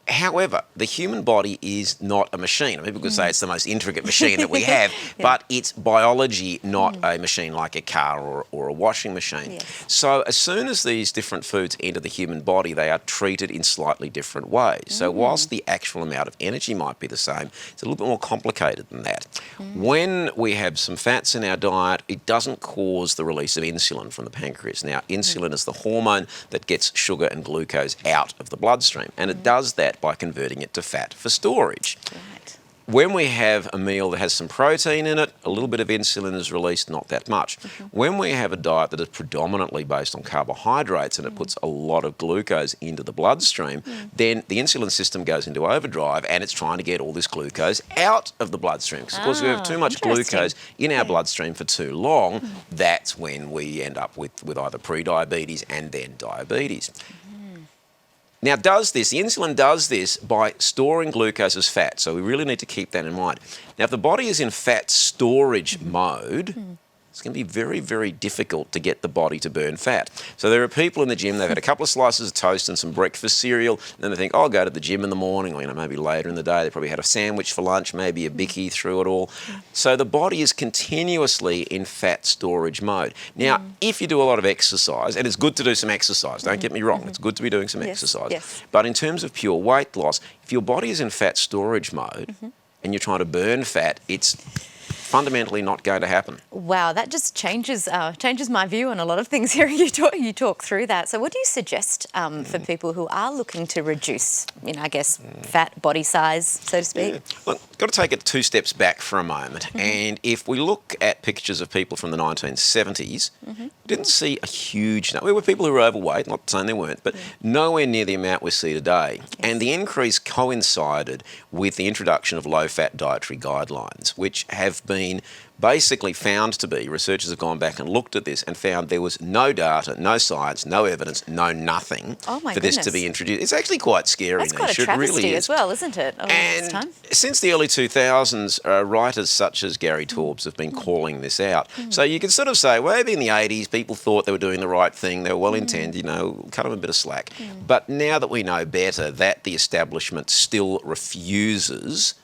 However, the human body is not a machine. I mean, people could say it's the most intricate machine that we have, but it's biology, not a machine like a car or a washing machine. Yes. So as soon as these different foods enter the human body, they are treated in slightly different ways. So whilst the actual amount of energy might be the same, it's a little bit more complicated than that. When we have some fats in our diet, it doesn't cause the release of insulin from the pancreas. Now, insulin is the hormone that gets sugar and glucose out of the bloodstream, and it does that by converting it to fat for storage. Right. When we have a meal that has some protein in it, a little bit of insulin is released, not that much. When we have a diet that is predominantly based on carbohydrates and it puts a lot of glucose into the bloodstream, then the insulin system goes into overdrive and it's trying to get all this glucose out of the bloodstream. Because of course, if we have too much glucose in our bloodstream for too long, that's when we end up with either pre-diabetes and then diabetes. Now, the insulin does this by storing glucose as fat, so we really need to keep that in mind. Now, if the body is in fat storage mode, it's going to be very, very difficult to get the body to burn fat. So there are people in the gym, they've had a couple of slices of toast and some breakfast cereal, and then they think, oh, I'll go to the gym in the morning, or maybe later in the day. They probably had a sandwich for lunch, maybe a bicky through it all. So the body is continuously in fat storage mode. Now, if you do a lot of exercise, and it's good to do some exercise, don't get me wrong, it's good to be doing some exercise. Yes. But in terms of pure weight loss, if your body is in fat storage mode and you're trying to burn fat, it's fundamentally not going to happen. Wow, that just changes my view on a lot of things here. You talk through that. So what do you suggest for people who are looking to reduce, fat, body size, so to speak? Look, got to take it 2 steps back for a moment. And if we look at pictures of people from the 1970s, we didn't see a huge number. There were people who were overweight, not saying they weren't, but nowhere near the amount we see today. Yes. And the increase coincided with the introduction of low-fat dietary guidelines, which have been been basically found to be, researchers have gone back and looked at this and found there was no data, no science, no evidence, no nothing for this to be introduced. It's actually quite scary. That's quite a travesty as well, isn't it? And since the early 2000s, writers such as Gary Taubes have been calling this out. So you can sort of say, well, maybe in the 80s, people thought they were doing the right thing, they were well-intended, you know, cut them a bit of slack. But now that we know better, that the establishment still refuses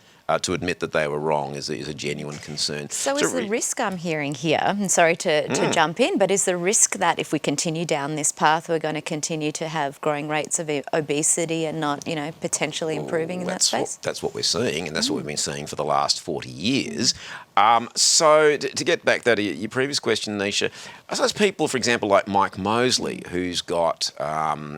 to admit that they were wrong is a genuine concern. So is the risk I'm hearing here, and sorry to jump in, but is the risk that if we continue down this path, we're going to continue to have growing rates of obesity and not, you know, potentially improving in that space? That's what we're seeing, and that's what we've been seeing for the last 40 years. So to get back to your previous question, Nisha, I suppose people, for example, like Mike Mosley, who's got,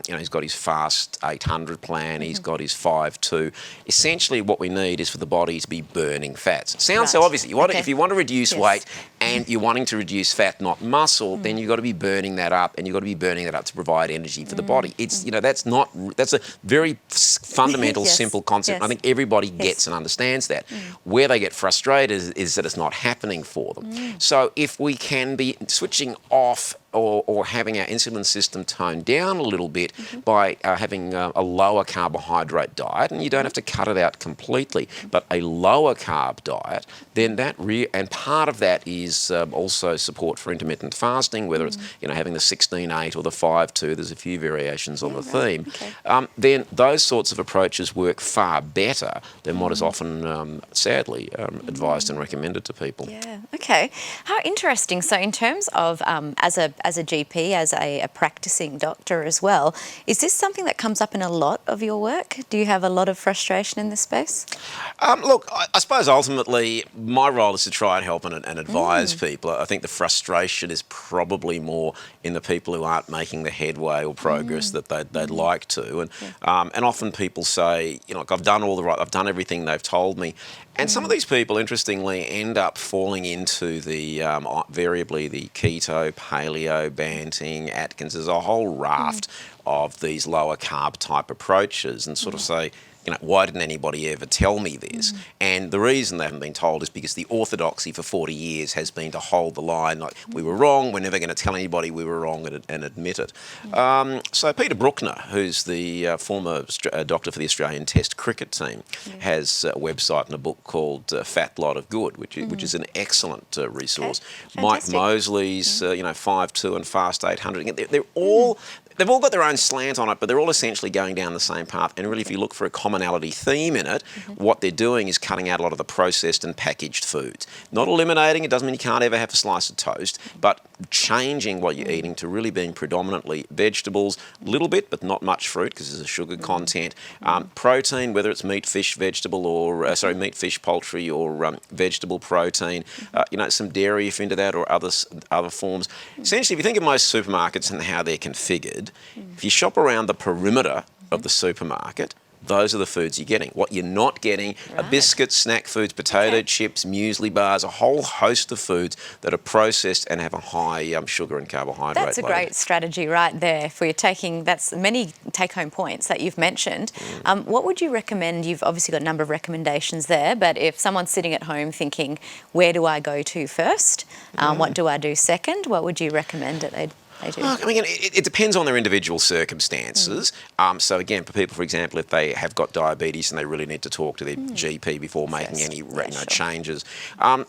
he's got his Fast 800 plan, he's got his 5-2. Essentially, what we need is for the body to be burning fats. Sounds so obvious. If you want to reduce weight and you're wanting to reduce fat, not muscle, then you've got to be burning that up, and you've got to be burning that up to provide energy for the body. It's that's a very fundamental, simple concept. I think everybody gets and understands that. Where they get frustrated is that it's not happening for them. So if we can be switching off or having our insulin system toned down a little bit by having a lower carbohydrate diet, and you don't have to cut it out completely, but a lower carb diet, then and part of that is also support for intermittent fasting, whether it's having the 16-8 or the 5-2, there's a few variations on the theme, then those sorts of approaches work far better than what is often, sadly, advised and recommended to people. Yeah, okay. How interesting. So in terms of as a GP, as a practicing doctor as well, is this something that comes up in a lot of your work? Do you have a lot of frustration in this space? Look, I suppose ultimately my role is to try and help and advise people. I think the frustration is probably more in the people who aren't making the headway or progress that they'd like to. And often people say, I've done everything they've told me. And some of these people, interestingly, end up falling into the variably the keto, paleo, Banting, Atkins. There's a whole raft of these lower carb type approaches, and sort of say, why didn't anybody ever tell me this? And the reason they haven't been told is because the orthodoxy for 40 years has been to hold the line, like, we were wrong, we're never going to tell anybody we were wrong and admit it. So Peter Bruckner, who's the former doctor for the Australian Test cricket team, has a website and a book called Fat Lot of Good, which is an excellent resource. Okay. Mike Mosley's 5-2 and Fast 800, they've all got their own slant on it, but they're all essentially going down the same path. And really, if you look for a commonality theme in it, what they're doing is cutting out a lot of the processed and packaged foods. Not eliminating, it doesn't mean you can't ever have a slice of toast, but changing what you're eating to really being predominantly vegetables, a little bit, but not much fruit because there's a sugar content. Protein, whether it's meat, fish, vegetable, or meat, fish, poultry, or vegetable protein. Some dairy if into that, or other forms. Essentially, if you think of most supermarkets and how they're configured, if you shop around the perimeter of the supermarket, those are the foods you're getting. What you're not getting are biscuits, snack foods, potato chips, muesli bars, a whole host of foods that are processed and have a high sugar and carbohydrate That's a load. great strategy right there for you that's many take-home points that you've mentioned. What would you recommend? You've obviously got a number of recommendations there, but if someone's sitting at home thinking, where do I go to first? What do I do second? What would you recommend that they do? It depends on their individual circumstances. So again, for people, for example, if they have got diabetes and they really need to talk to their GP before making any changes.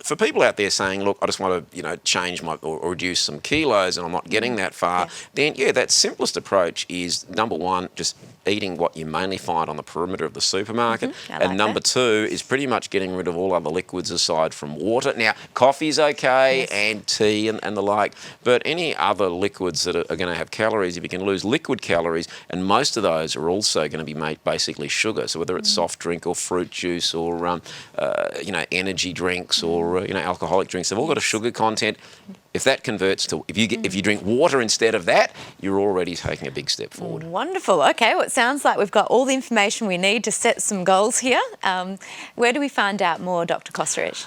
For people out there saying, look, I just want to change or reduce some kilos and I'm not getting that far, then that simplest approach is, number one, just eating what you mainly find on the perimeter of the supermarket. And number two is pretty much getting rid of all other liquids aside from water. Now, coffee's okay and tea and the like, but any other liquids that are going to have calories, if you can lose liquid calories, and most of those are also going to be made basically sugar. So whether it's soft drink or fruit juice or energy drinks or alcoholic drinks, they've all got a sugar content. if that converts to, if you drink water instead of that, you're already taking a big step forward. Wonderful. Okay, well, it sounds like we've got all the information we need to set some goals here. Where do we find out more, Dr. Kosterich?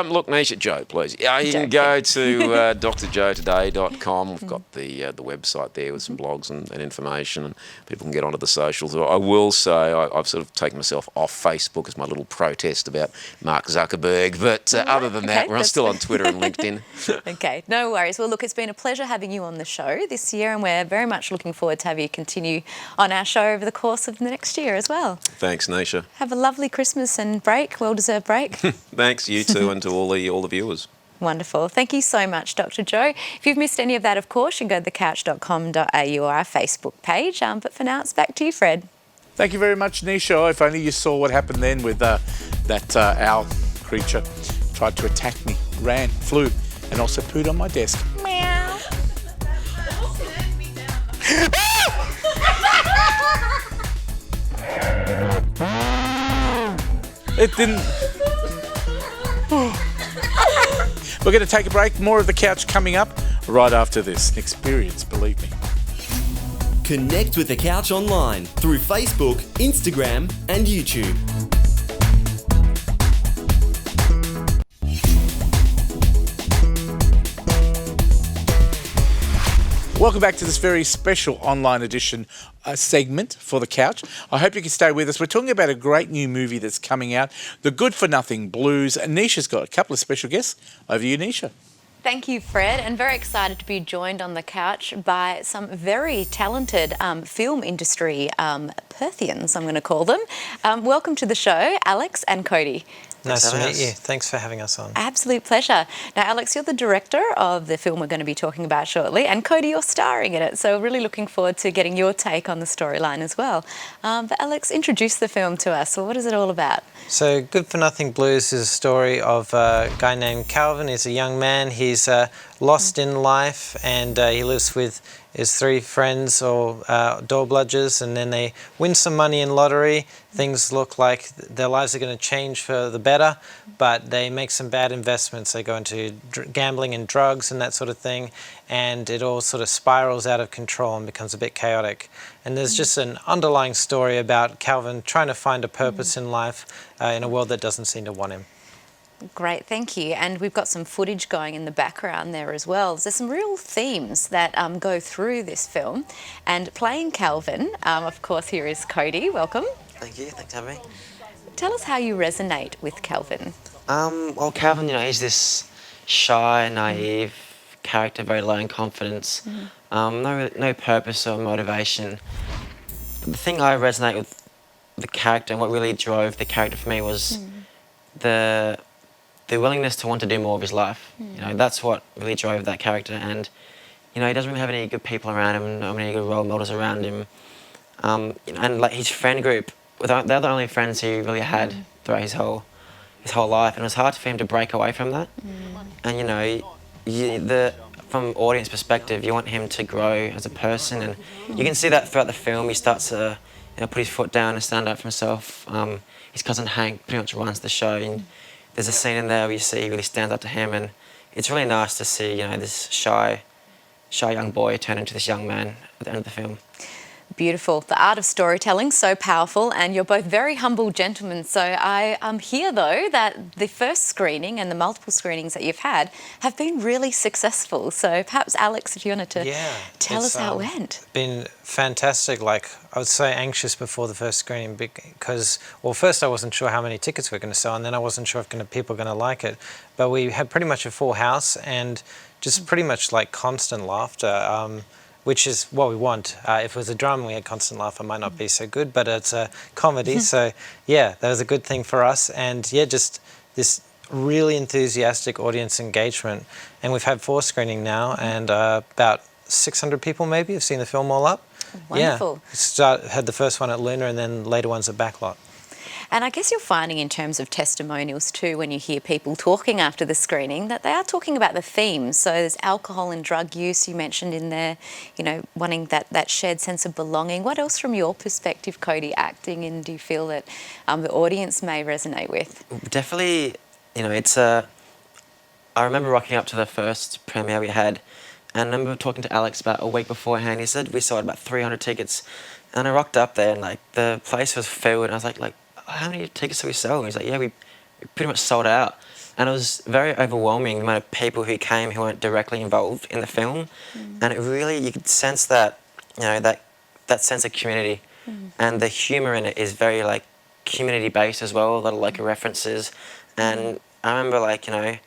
Look, Nisha, Joe, please. You can go to drjoetoday.com. We've got the website there with some blogs and information, and people can get onto the socials. I will say I've sort of taken myself off Facebook as my little protest about Mark Zuckerberg, but other than that, we're still on Twitter and LinkedIn. Okay, no worries. Well, look, it's been a pleasure having you on the show this year, and we're very much looking forward to have you continue on our show over the course of the next year as well. Thanks, Nisha. Have a lovely Christmas and break, well-deserved break. Thanks, you too, and to all the viewers. Wonderful. Thank you so much, Dr. Joe. If you've missed any of that, of course, you can go to thecouch.com.au or our Facebook page. But for now, it's back to you, Fred. Thank you very much, Nisha. If only you saw what happened then with that owl creature. Tried to attack me, ran, flew, and also pooed on my desk. Meow. It didn't. We're going to take a break. More of The Couch coming up right after this. An experience, believe me. Connect with The Couch online through Facebook, Instagram, and YouTube. Welcome back to this very special online edition segment for The Couch. I hope you can stay with us. We're talking about a great new movie that's coming out, The Good for Nothing Blues. And Nisha's got a couple of special guests. Over to you, Nisha. Thank you, Fred, and very excited to be joined on The Couch by some very talented film industry Perthians, I'm going to call them. Welcome to the show, Alex and Cody. Nice to meet you. Thanks for having us on. Absolute pleasure. Now, Alex, you're the director of the film we're going to be talking about shortly, and Cody, you're starring in it, so really looking forward to getting your take on the storyline as well. But Alex, introduce the film to us. Well, what is it all about? So, Good for Nothing Blues is a story of a guy named Calvin. He's a young man. He's lost in life, and he lives with his three friends or door bludgers, and then they win some money in lottery. Things look like their lives are going to change for the better, but they make some bad investments. They go into gambling and drugs and that sort of thing, and it all sort of spirals out of control and becomes a bit chaotic. And there's just an underlying story about Calvin trying to find a purpose in life in a world that doesn't seem to want him. Great, thank you. And we've got some footage going in the background there as well. There's some real themes that go through this film. And playing Calvin, of course, here is Cody. Welcome. Thank you. Thanks for having me. Tell us how you resonate with Calvin. Well, Calvin, he's this shy, naive character, very low in confidence, no purpose or motivation. The thing I resonate with the character and what really drove the character for me was the willingness to want to do more of his life. That's what really drove that character. And he doesn't really have any good people around him, not many good role models around him. And like his friend group, they're the only friends he really had throughout his whole life, and it was hard for him to break away from that. And from audience perspective, you want him to grow as a person, and you can see that throughout the film. He starts to put his foot down and stand up for himself. His cousin Hank pretty much runs the show, and there's a scene in there where you see he really stands up to him, and it's really nice to see this shy young boy turn into this young man at the end of the film. Beautiful. The art of storytelling, so powerful, and you're both very humble gentlemen. So I hear, though, that the first screening and the multiple screenings that you've had have been really successful. So perhaps, Alex, if you wanted to tell us how it went. Been fantastic. Like, I was so anxious before the first screening because, well, first I wasn't sure how many tickets we were going to sell, and then I wasn't sure if people were going to like it. But we had pretty much a full house and just pretty much like constant laughter. Which is what we want. If it was a drama and we had constant laughter, it might not be so good, but it's a comedy, so yeah, that was a good thing for us. And yeah, just this really enthusiastic audience engagement. And we've had 4 screenings now, and about 600 people maybe have seen the film all up. Wonderful. Yeah, had the first one at Luna, and then later ones at Backlot. And I guess you're finding in terms of testimonials too, when you hear people talking after the screening, that they are talking about the themes. So there's alcohol and drug use you mentioned in there, wanting that shared sense of belonging. What else from your perspective, Cody, acting in, do you feel that the audience may resonate with? Definitely, it's I remember rocking up to the first premiere we had, and I remember talking to Alex about a week beforehand. He said we sold about 300 tickets, and I rocked up there, and like the place was filled, and I was like, how many tickets do we sell? And he's like, yeah, we pretty much sold out. And it was very overwhelming, the amount of people who came who weren't directly involved in the film. And it really, you could sense that, you know, that sense of community. And the humour in it is very like community-based as well, a lot of like references. And I remember like, you know,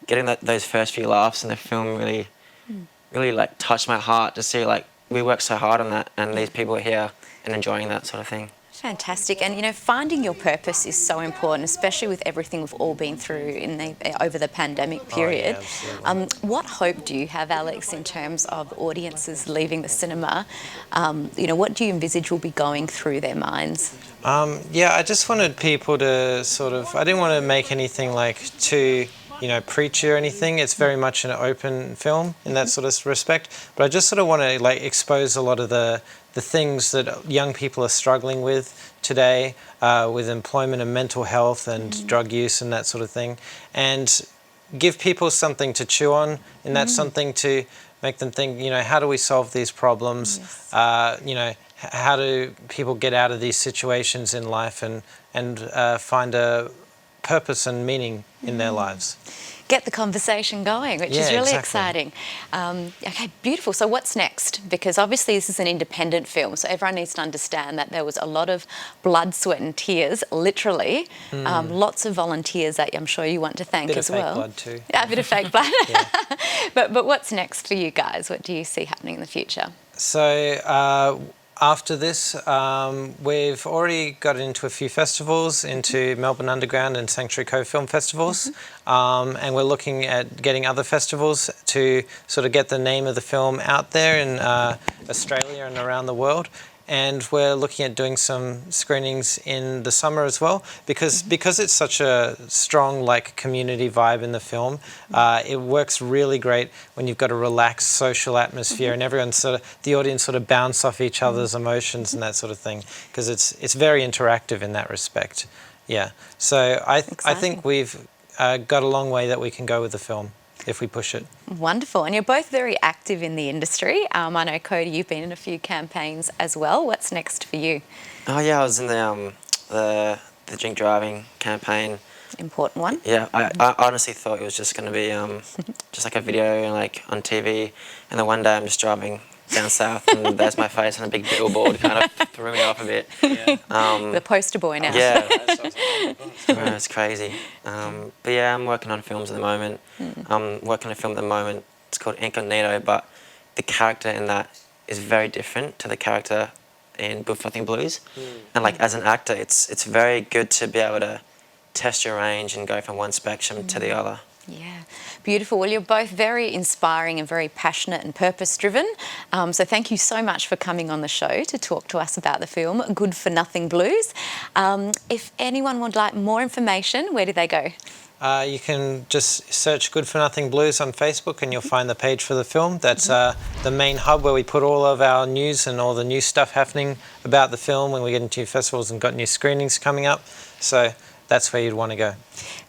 getting those first few laughs in the film really like touched my heart to see like we worked so hard on that and these people are here and enjoying that sort of thing. Fantastic. And, you know, finding your purpose is so important, especially with everything we've all been through over the pandemic period. What hope do you have, Alex, in terms of audiences leaving the cinema? You know, what do you envisage will be going through their minds? Yeah, I just wanted people to sort of, I didn't want to make anything like too, you know, preachy or anything. It's very much an open film in that sort of respect. But I just sort of want to like expose a lot of the things that young people are struggling with today, with employment and mental health and drug use and that sort of thing, and give people something to chew on, and that's something to make them think, you know, how do we solve these problems? You know, how do people get out of these situations in life and find a purpose and meaning in their lives? Get the conversation going, which is really exciting. Okay, beautiful. So what's next? Because obviously this is an independent film, so everyone needs to understand that there was a lot of blood, sweat and tears, literally. Lots of volunteers that I'm sure you want to thank as well. A bit of fake blood too. Yeah, a bit of fake blood. But what's next for you guys? What do you see happening in the future? So after this, we've already got into a few festivals, into Melbourne Underground and Sanctuary Cove Film Festivals, and we're looking at getting other festivals to sort of get the name of the film out there in Australia and around the world. And we're looking at doing some screenings in the summer as well, because it's such a strong like community vibe in the film. It works really great when you've got a relaxed social atmosphere and everyone the audience sort of bounce off each other's emotions and that sort of thing, because it's very interactive in that respect. Yeah, so I think we've got a long way that we can go with the film if we push it. Wonderful. And you're both very active in the industry. I know, Cody, you've been in a few campaigns as well. What's next for you? Oh yeah, I was in the drink driving campaign. Important one. Yeah, I honestly thought it was just going to be just like a video like on TV, and then one day I'm just driving down south and there's my face on a big billboard, kind of threw me off a bit. The poster boy now. Yeah, it's crazy. But yeah, I'm working on films at the moment. I'm working on a film at the moment. It's called Incognito, but the character in that is very different to the character in Good for Nothing Blues. And like as an actor, it's very good to be able to test your range and go from one spectrum to the other. Yeah, beautiful. Well, you're both very inspiring and very passionate and purpose-driven. So thank you so much for coming on the show to talk to us about the film Good for Nothing Blues. If anyone would like more information, where do they go? You can just search Good for Nothing Blues on Facebook and you'll find the page for the film. That's the main hub where we put all of our news and all the new stuff happening about the film when we get into festivals and got new screenings coming up. So that's where you'd want to go.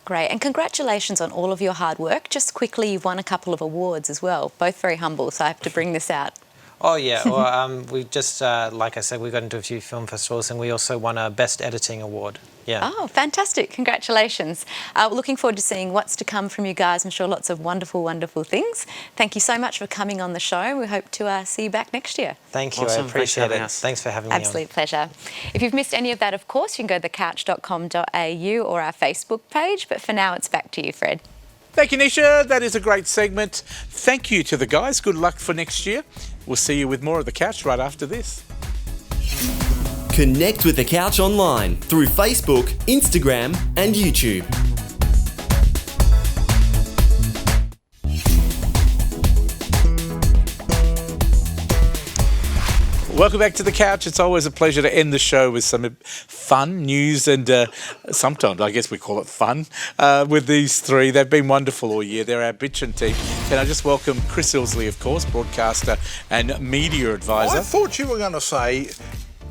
Great, and congratulations on all of your hard work. Just quickly, you've won a couple of awards as well, both very humble, so I have to bring this out. Oh yeah, well, we just, like I said, we got into a few film festivals and we also won a Best Editing Award. Yeah. Oh, fantastic. Congratulations. Looking forward to seeing what's to come from you guys. I'm sure lots of wonderful, wonderful things. Thank you so much for coming on the show. We hope to see you back next year. Thank you. Awesome. I appreciate it. Thanks for having me on. Absolute pleasure. If you've missed any of that, of course, you can go to thecouch.com.au or our Facebook page. But for now, it's back to you, Fred. Thank you, Nisha. That is a great segment. Thank you to the guys. Good luck for next year. We'll see you with more of The Couch right after this. Connect with The Couch online through Facebook, Instagram and YouTube. Welcome back to The Couch. It's always a pleasure to end the show with some fun news and sometimes, I guess we call it fun, with these three. They've been wonderful all year. They're our bitchin' team. Can I just welcome Chris Ilsley, of course, broadcaster and media advisor. I thought you were going to say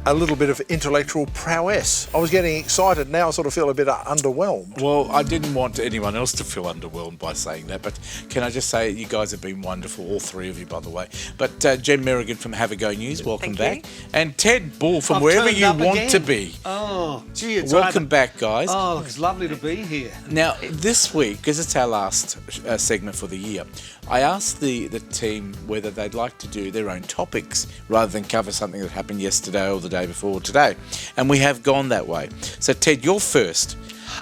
a little bit of intellectual prowess. I was getting excited. Now I sort of feel a bit underwhelmed. Well, I didn't want anyone else to feel underwhelmed by saying that, but can I just say you guys have been wonderful, all three of you, by the way. But Jen Merrigan from Have a Go News, welcome back. And Ted Bull from wherever you want to be. Oh, gee, it's welcome back, guys. Oh, it's lovely to be here. Now, this week, because it's our last segment for the year, I asked the team whether they'd like to do their own topics rather than cover something that happened yesterday or the day before today. And we have gone that way. So, Ted, you're first.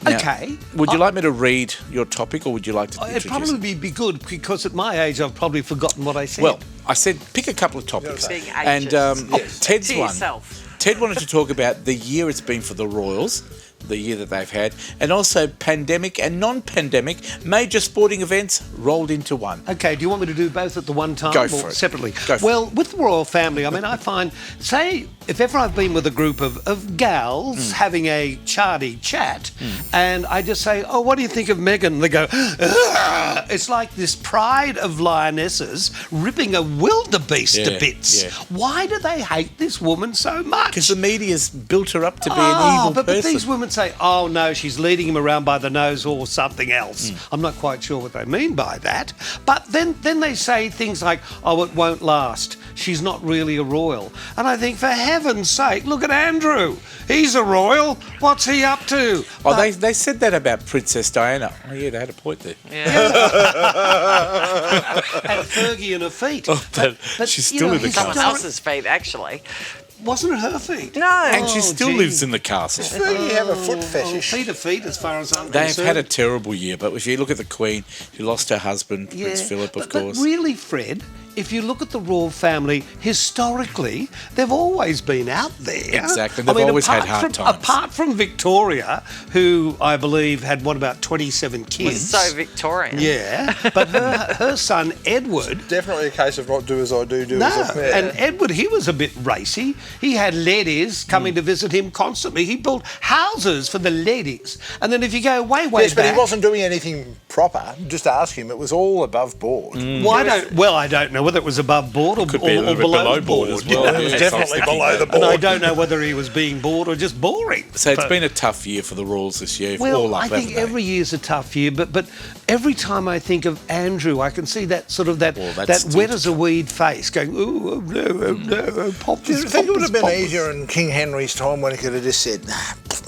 Now, okay. Would you like me to read your topic or would you like to introduce it? It'd probably be good because at my age I've probably forgotten what I said. Well, I said pick a couple of topics. And Ted's one. Ted wanted to talk about the year it's been for the Royals, the year that they've had, and also pandemic and non-pandemic major sporting events rolled into one. Okay, do you want me to do both at the one time or separately? Go for it. With the royal family, I mean, I find, say, if ever I've been with a group of gals having a charty chat, and I just say, oh, what do you think of Meghan? They go, ugh! It's like this pride of lionesses ripping a wildebeest to bits. Yeah. Why do they hate this woman so much? Because the media's built her up to be an evil person. But these women say, oh no, she's leading him around by the nose or something else. I'm not quite sure what they mean by that. But then they say things like, oh, it won't last. She's not really a royal. And I think, for heaven's sake, look at Andrew. He's a royal. What's he up to? Oh, they said that about Princess Diana. Oh, yeah, they had a point there. Yeah. At Fergie and her feet. Oh, but she's still in the castle. Someone else's feet, actually. Wasn't it her feet? No. And she still lives in the castle. Does Fergie have a foot fetish? Feet are feet, as far as I'm They've concerned. had a terrible year, but if you look at the Queen, she lost her husband, Prince Philip, of course. But really, Fred, if you look at the royal family, historically, they've always been out there. Exactly. They've always had hard times. Apart from Victoria, who I believe had, 27 kids. Was so Victorian. Yeah. But her son, Edward... Definitely a case of not do as I do as I may. And Edward, he was a bit racy. He had ladies coming to visit him constantly. He built houses for the ladies. And then if you go way Yes, back... but he wasn't doing anything proper. Just ask him. It was all above board. I don't know whether it was above board or below board as well. Yeah, it was definitely below the board. And I don't know whether he was being bored or just boring. So it's been a tough year for the Royals this year. I think every year's a tough year, but every time I think of Andrew, I can see that sort of that wet as a weed face going, ooh, oh no, oh no, oh, pop this. Do you think it would have been easier in King Henry's time when he could have just said, nah,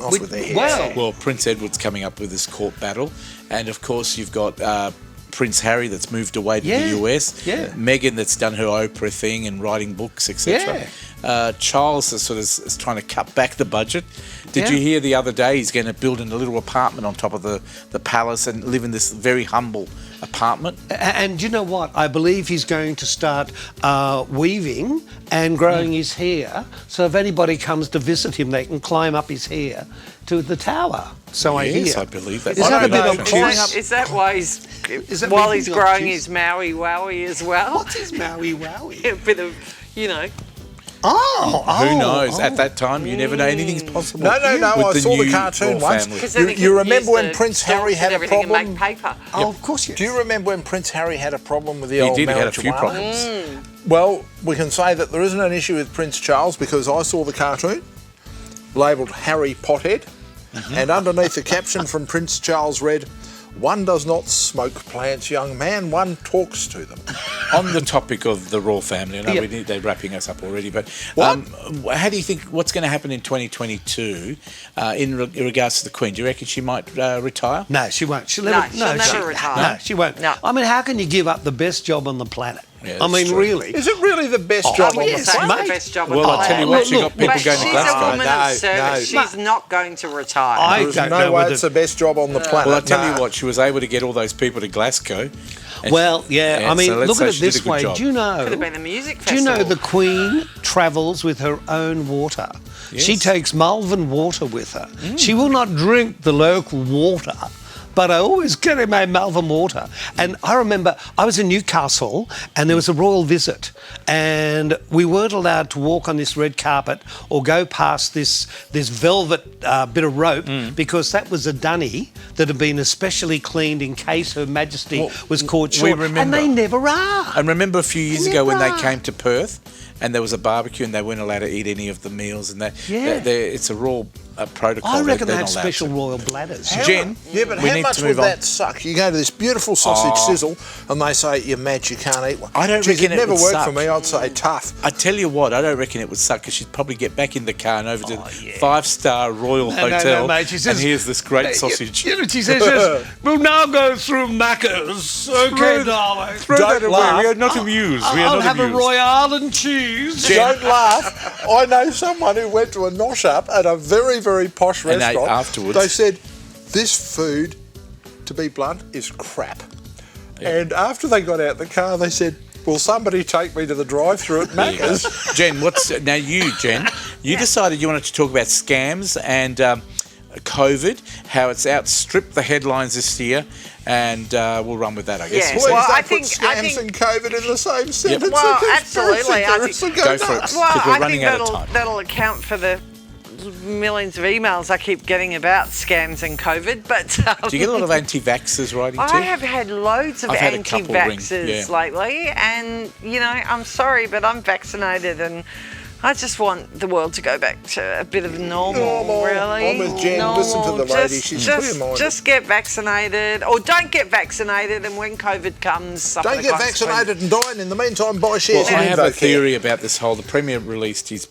off with their heads? Well, Prince Edward's coming up with this court battle, and of course you've got Prince Harry that's moved away to the US, Meghan that's done her Oprah thing and writing books, etc. Charles is trying to cut back the budget. Did you hear the other day he's going to build in a little apartment on top of the palace and live in this very humble apartment? And you know what? I believe he's going to start weaving and growing his hair, so if anybody comes to visit him, they can climb up his hair to the tower. So I hear. Yes, I believe that. Is that a bit obtuse? Is that why he's growing his Maui Wowie as well? What's his Maui Wowie? A bit of, Who knows? At that time, you never know. Anything's possible. No. I saw the cartoon once. You remember when Prince Harry had a problem? And make paper. Oh, of course, yes. Do you remember when Prince Harry had a problem with the old marijuana? He did. He had a few problems. Well, we can say that there isn't an issue with Prince Charles because I saw the cartoon labelled Harry Pothead, and underneath the caption from Prince Charles read, "One does not smoke plants, young man, one talks to them." On the topic of the royal family, I know they're wrapping us up already, but how do you think, what's going to happen in 2022 in regards to the Queen? Do you reckon she might retire? No, she won't. She'll never retire. No, she won't. No. I mean, how can you give up the best job on the planet? Yeah, I mean, really. Is it really the best job on the yes, planet? The best job on Well, the I tell you planet. what, you got people going to Glasgow. She's a woman of service. No. She's not going to retire. I There's don't no know way whether... it's the best job on the planet. Well, I tell you what, she was able to get all those people to Glasgow. Well, I mean, so let's look say at it she did a this good way. job. Do you know? Could have been a music Do festival. you know the Queen travels with her own water? Yes. She takes Malvern water with her. She will not drink the local water, but I always carry my Malvern water. And I remember I was in Newcastle and there was a royal visit and we weren't allowed to walk on this red carpet or go past this velvet bit of rope because that was a dunny that had been especially cleaned in case Her Majesty was caught short. And they never are. And remember a few years ago when they came to Perth and there was a barbecue, and they weren't allowed to eat any of the meals, and Yeah. it's a raw protocol. I reckon they they're had not allowed special to. royal bladders. Jen, Yeah, but we how need much to would move on. that suck? You go to this beautiful sausage sizzle and they say, you're mad, you can't eat one. I don't Geez, reckon it it never would worked suck. for me. I'd say tough. I tell you what, I don't reckon it would suck because she'd probably get back in the car and over to the 5-star Royal Hotel, mate. She says, and here's this great sausage. You know, she says, we'll now go through Macca's. Okay, darling. Throw that away. laugh. We are not amused. We are I'll not have amused. a Royale and cheese. Don't laugh. I know someone who went to a nosh up at a very, very posh And ate restaurant. afterwards. They said, this food, to be blunt, is crap. And after they got out the car, they said, will somebody take me to the drive-through at There you go. Macca's? Jen, you decided you wanted to talk about scams and COVID, how it's outstripped the headlines this year, and we'll run with that, I guess. Yes. Please Well, don't I put think- scams and COVID in the same sentence. Well, The absolutely. conspiracy I theorists will Go for it. nuts. Well, Because we're I running think out of time. that'll account for the millions of emails I keep getting about scams and COVID. But Do you get a lot of anti-vaxxers writing too? I have had loads of I've had a couple ring, anti-vaxxers yeah. lately, and I'm sorry, but I'm vaccinated, and I just want the world to go back to a bit of normal. Really. I'm with Jen. Listen to the lady. She's pretty minded. Just get vaccinated, or don't get vaccinated, and when COVID comes, suffer Don't the get consequences. vaccinated and die, and in the meantime, buy shares Well, in I have a Invocare. theory about this whole. The Premier released his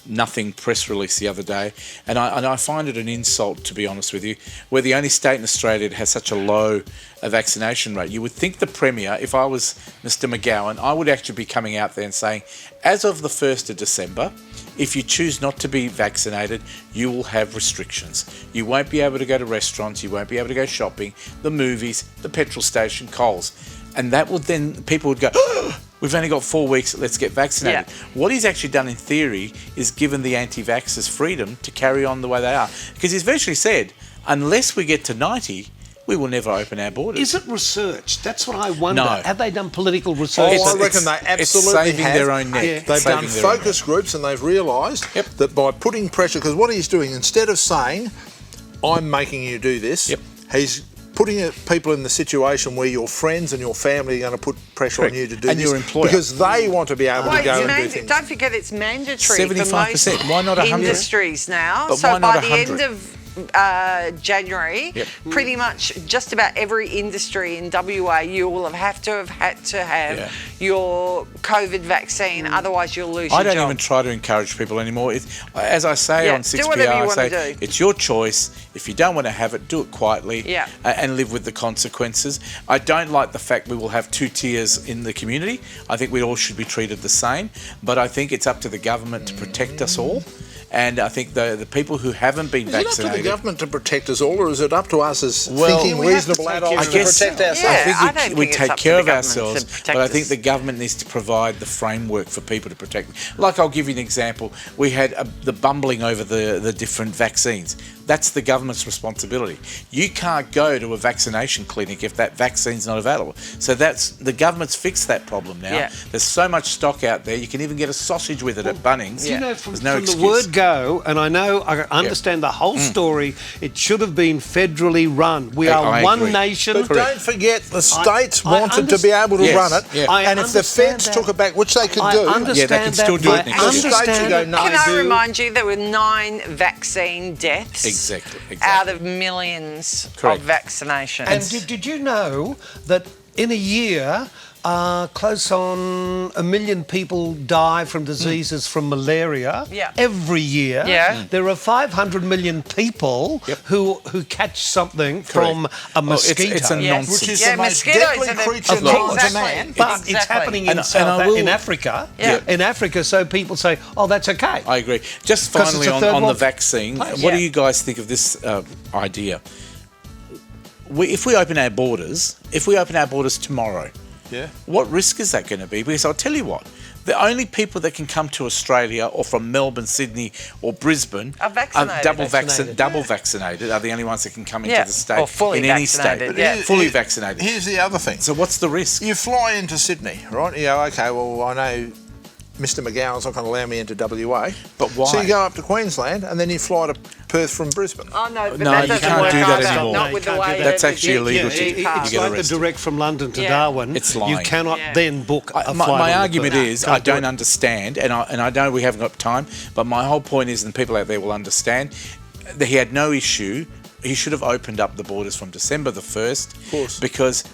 nothing press release the other day, and I find it an insult, to be honest with you. We're the only state in Australia that has such a low vaccination rate. You would think the Premier, if I was Mr McGowan, I would actually be coming out there and saying, as of the 1st of December, if you choose not to be vaccinated, you will have restrictions. You won't be able to go to restaurants, you won't be able to go shopping, the movies, the petrol station, Coles. And that would then, people would go, oh, we've only got 4 weeks, let's get vaccinated. Yeah. What he's actually done in theory is given the anti-vaxxers freedom to carry on the way they are. Because he's virtually said, unless we get to 90, we will never open our borders. Is it research? That's what I wonder. No. Have they done political research? I reckon they absolutely it's saving have. their own neck. Yeah. They've Saving done their own focus groups and they've realised that by putting pressure, because what he's doing, instead of saying, I'm making you do this, he's putting people in the situation where your friends and your family are going to put pressure on you to do And this. your employer. Because they want to be able to go and do things. Don't forget it's mandatory 75%. for most Why not 100? industries now. But so why not by the 100? end of January, Yep. pretty much just about every industry in WA, you will have to have your COVID vaccine, otherwise you'll lose your I don't job. even try to encourage people anymore. As I say on do whatever 6PR, you I wanna say do. it's your choice. If you don't want to have it, do it quietly Yeah. and live with the consequences. I don't like the fact we will have 2 tiers in the community. I think we all should be treated the same, but I think it's up to the government to protect us all. And I think the people who haven't been Is it up to vaccinated... the government to protect us all, or is it up to us as Well, thinking we have to reasonable take adults care to of protect ourselves. ourselves? Yeah, I I don't think we think it's take up to care the of government to ourselves, protect but I think us. the government needs to provide the framework for people to protect. Like, I'll give you an example. We had the bumbling over the different vaccines. That's the government's responsibility. You can't go to a vaccination clinic if that vaccine's not available. So the government's fixed that problem now. Yeah. There's so much stock out there. You can even get a sausage with it at Bunnings. You know, from There's no the excuse. word go, and I know, I understand the whole story, it should have been federally run. We are I one agree. nation. But don't forget, the states I wanted to be able to Yes, run it, yeah. I and if the understand feds that. took it back, which they could I do, understand can still that. do it I next year. the states would understand go, it. no, Can I do. remind you there were 9 vaccine deaths Exactly. out of millions Correct. of vaccinations. And did you know that in a year, close on 1 million people die from diseases from malaria every year? Yeah. There are 500 million people who catch something from a Well, it's mosquito. a Yes. nonsense. Which is Yeah, the most mosquitoes deadly are the- creature Of known course. to man. But it's happening in in Africa. Yeah. In Africa, so people say, "Oh, that's okay." I agree. Just 'Cause it's finally a on third the world vaccine, place. what do Yeah. you guys think of this idea? If we open our borders tomorrow, what risk is that going to be? Because I'll tell you what, the only people that can come to Australia or from Melbourne, Sydney or Brisbane Are vaccinated. double vaccinated are the only ones that can come into Yeah. the state Or fully in any vaccinated, state. yeah. Fully vaccinated. Here's the other thing. So what's the risk? You fly into Sydney, right? You go, okay, well, I know Mr McGowan's not going to allow me into WA. But why? So you go up to Queensland and then you fly to Perth from Brisbane. Oh, no, but No, that you doesn't can't work do that either. anymore. Not with the way That's that actually illegal to you do. It's get like arrested. the direct from London to Yeah. Darwin. It's You lying. cannot Yeah. then book a flight. My on argument the is Can't I do don't it. understand, and I know we haven't got time, but my whole point is, and people out there will understand, that he had no issue. He should have opened up the borders from December the 1st. Of course. Because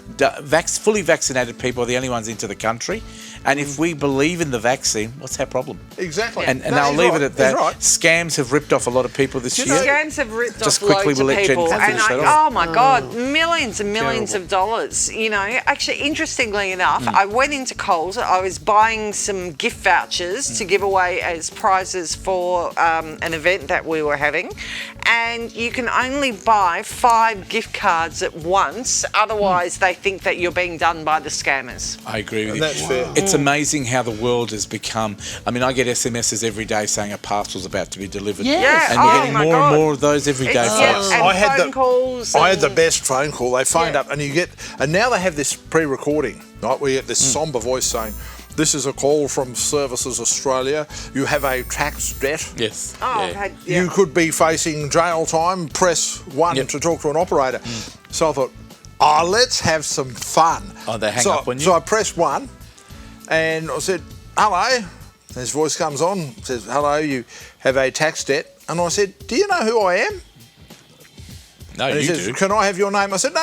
fully vaccinated people are the only ones into the country. And if we believe in the vaccine, what's our problem? Exactly. And No, I'll he's leave right. it at that. He's right. Scams have ripped off a lot of people this year. Scams have ripped Just off quickly, loads we'll of let Jen people, finish and that off. oh my God, millions and millions of dollars. You know, actually, interestingly enough, I went into Coles. I was buying some gift vouchers to give away as prizes for an event that we were having, and you can only buy 5 gift cards at once. Otherwise, they think that you're being done by the scammers. I agree with And you. that's fair. It's amazing how the world has become. I mean, I get SMSs every day saying a parcel's about to be delivered. Yeah, And you're oh getting my more God. and more of those every day, Yeah, folks. and I had phone calls. I had the and- best phone call. They phoned Yeah. up and now they have this pre-recording, right? We get this somber voice saying, "This is a call from Services Australia. You have a tax debt. Yes. Oh, I've yeah. had, You could be facing jail time. Press 1 Yep. to talk to an operator." So I thought, let's have some fun. Oh, they hang so, up on you? So I pressed 1 and I said, "Hello." His voice comes on, says, "Hello, you have a tax debt." And I said, "Do you know who I am?" No, And he you says, do. "Can I have your name?" I said, No.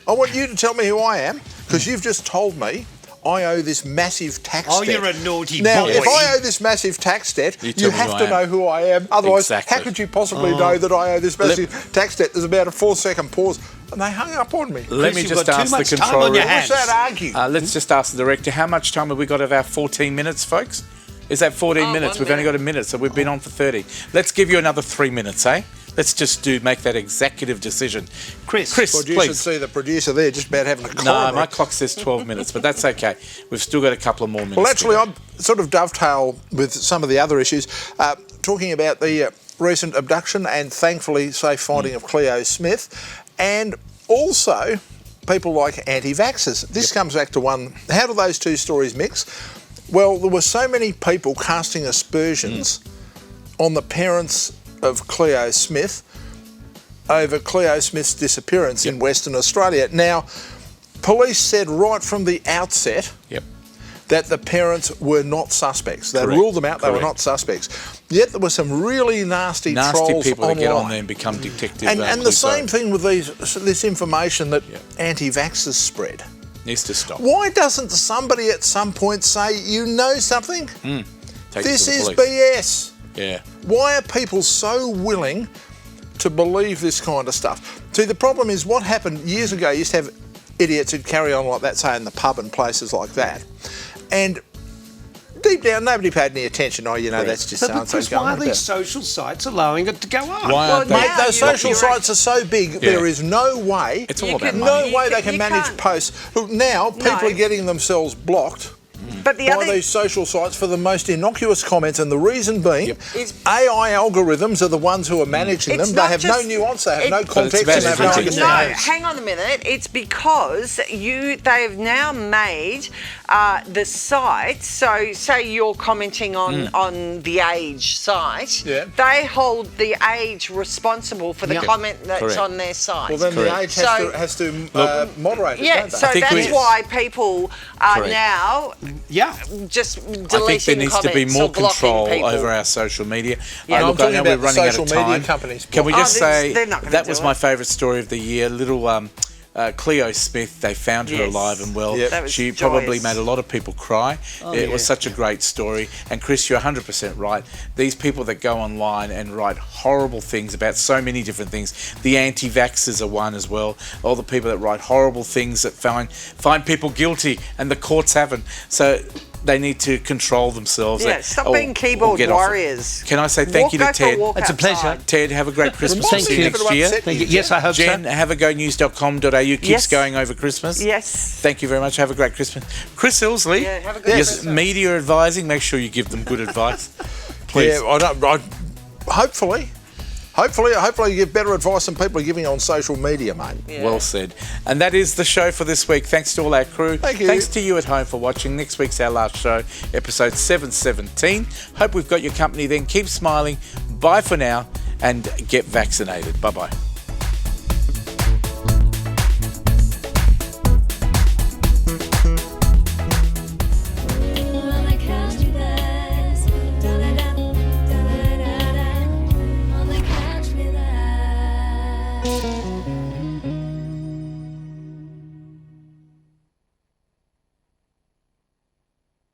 I want you to tell me who I am, because you've just told me I owe this massive tax Oh, debt. you're a naughty Now, boy. if I owe this massive tax debt, You you, tell me have who to I know am. who I am. Otherwise, Exactly. how could you possibly know that I owe this massive tax debt? There's about a 4-second pause, and they hung up on me. Let me Chris, just you've got ask too the much time control on your room. hands. What's that argue? Let's just ask the director, how much time have we got of our 14 minutes, folks? Is that 14 minutes? 1 We've only minute. got a minute, so we've been on for 30. Let's give you another 3 minutes, eh? Let's just make that executive decision. Chris, Well, you should please. see the producer there just about having a No, coroner. my clock says 12 minutes, but that's okay. We've still got a couple of more minutes. Well, to actually, go. I'm sort of dovetail with some of the other issues, talking about the recent abduction and thankfully safe finding of Cleo Smith, and also people like anti-vaxxers. This comes back to one, how do those two stories mix? Well, there were so many people casting aspersions on the parents of Cleo Smith over Cleo Smith's disappearance in Western Australia. Now, police said right from the outset that the parents were not suspects. They Correct. ruled them out, they were Correct. not suspects. Yet there were some really nasty trolls people online. that get on there and become detective. And the same thing with this information that anti-vaxxers spread. Needs to stop. Why doesn't somebody at some point say, you know something? Take it This to the is police. BS. Yeah. Why are people so willing to believe this kind of stuff? See, the problem is what happened years ago, you used to have idiots who'd carry on like that, say in the pub and places like that. And deep down, nobody paid any attention. Oh, you know, that's just But so-and-so's Chris, why going are on these about. social sites allowing it to go on? Why aren't Mate, they? those social sites are so big, there is no way, It's all about no money. way they can you manage can't- posts. Look, now people are getting themselves blocked But the by other these social sites for the most innocuous comments, and the reason being, is AI algorithms are the ones who are managing It's them. They not have no just- nuance, they have it- no But it's context, about and they have no everything. No, understanding. hang on a minute. It's because they have now made the site. So, say you're commenting on the age site. Yeah. They hold the age responsible for the comment that's Correct. on their site. Well, then the age has to moderate it, yeah, don't they? so think that's we- why people are Correct. now Yeah. just I think deleting there needs to be comments more or blocking control people. over our social media. Yeah. No, I'm Look, I talking know about we're the running out social of media time. companies. Can we Oh, just say they're not gonna that do was it. my favourite story of the year? Little Cleo Smith, they found her Yes. alive and well. Yep. That was She probably joyous. made a lot of people cry. It was such a great story. And Chris, you're 100% right. These people that go online and write horrible things about so many different things. The anti-vaxxers are one as well. All the people that write horrible things that find people guilty and the courts haven't. So they need to control themselves. Yeah, stop being keyboard get off it. warriors. Can I say thank you to Ted? It's a pleasure. Ted, have a great Christmas. Thank See you you. next year. Thank you. Yes, I hope Jen, so. haveagonews.com.au keeps Yes. going over Christmas. Yes. Thank you very much. Have a great Christmas. Chris Ilsley, Yeah, have a good yes, Christmas. media advising. Make sure you give them good advice. Please. Yeah, hopefully Hopefully you give better advice than people are giving on social media, mate. Yeah. Well said. And that is the show for this week. Thanks to all our crew. Thank you. Thanks to you at home for watching. Next week's our last show, episode 717. Hope we've got your company then. Keep smiling. Bye for now and get vaccinated. Bye-bye. On the couch with us. Da-da-da, da-da-da-da. On the couch with us.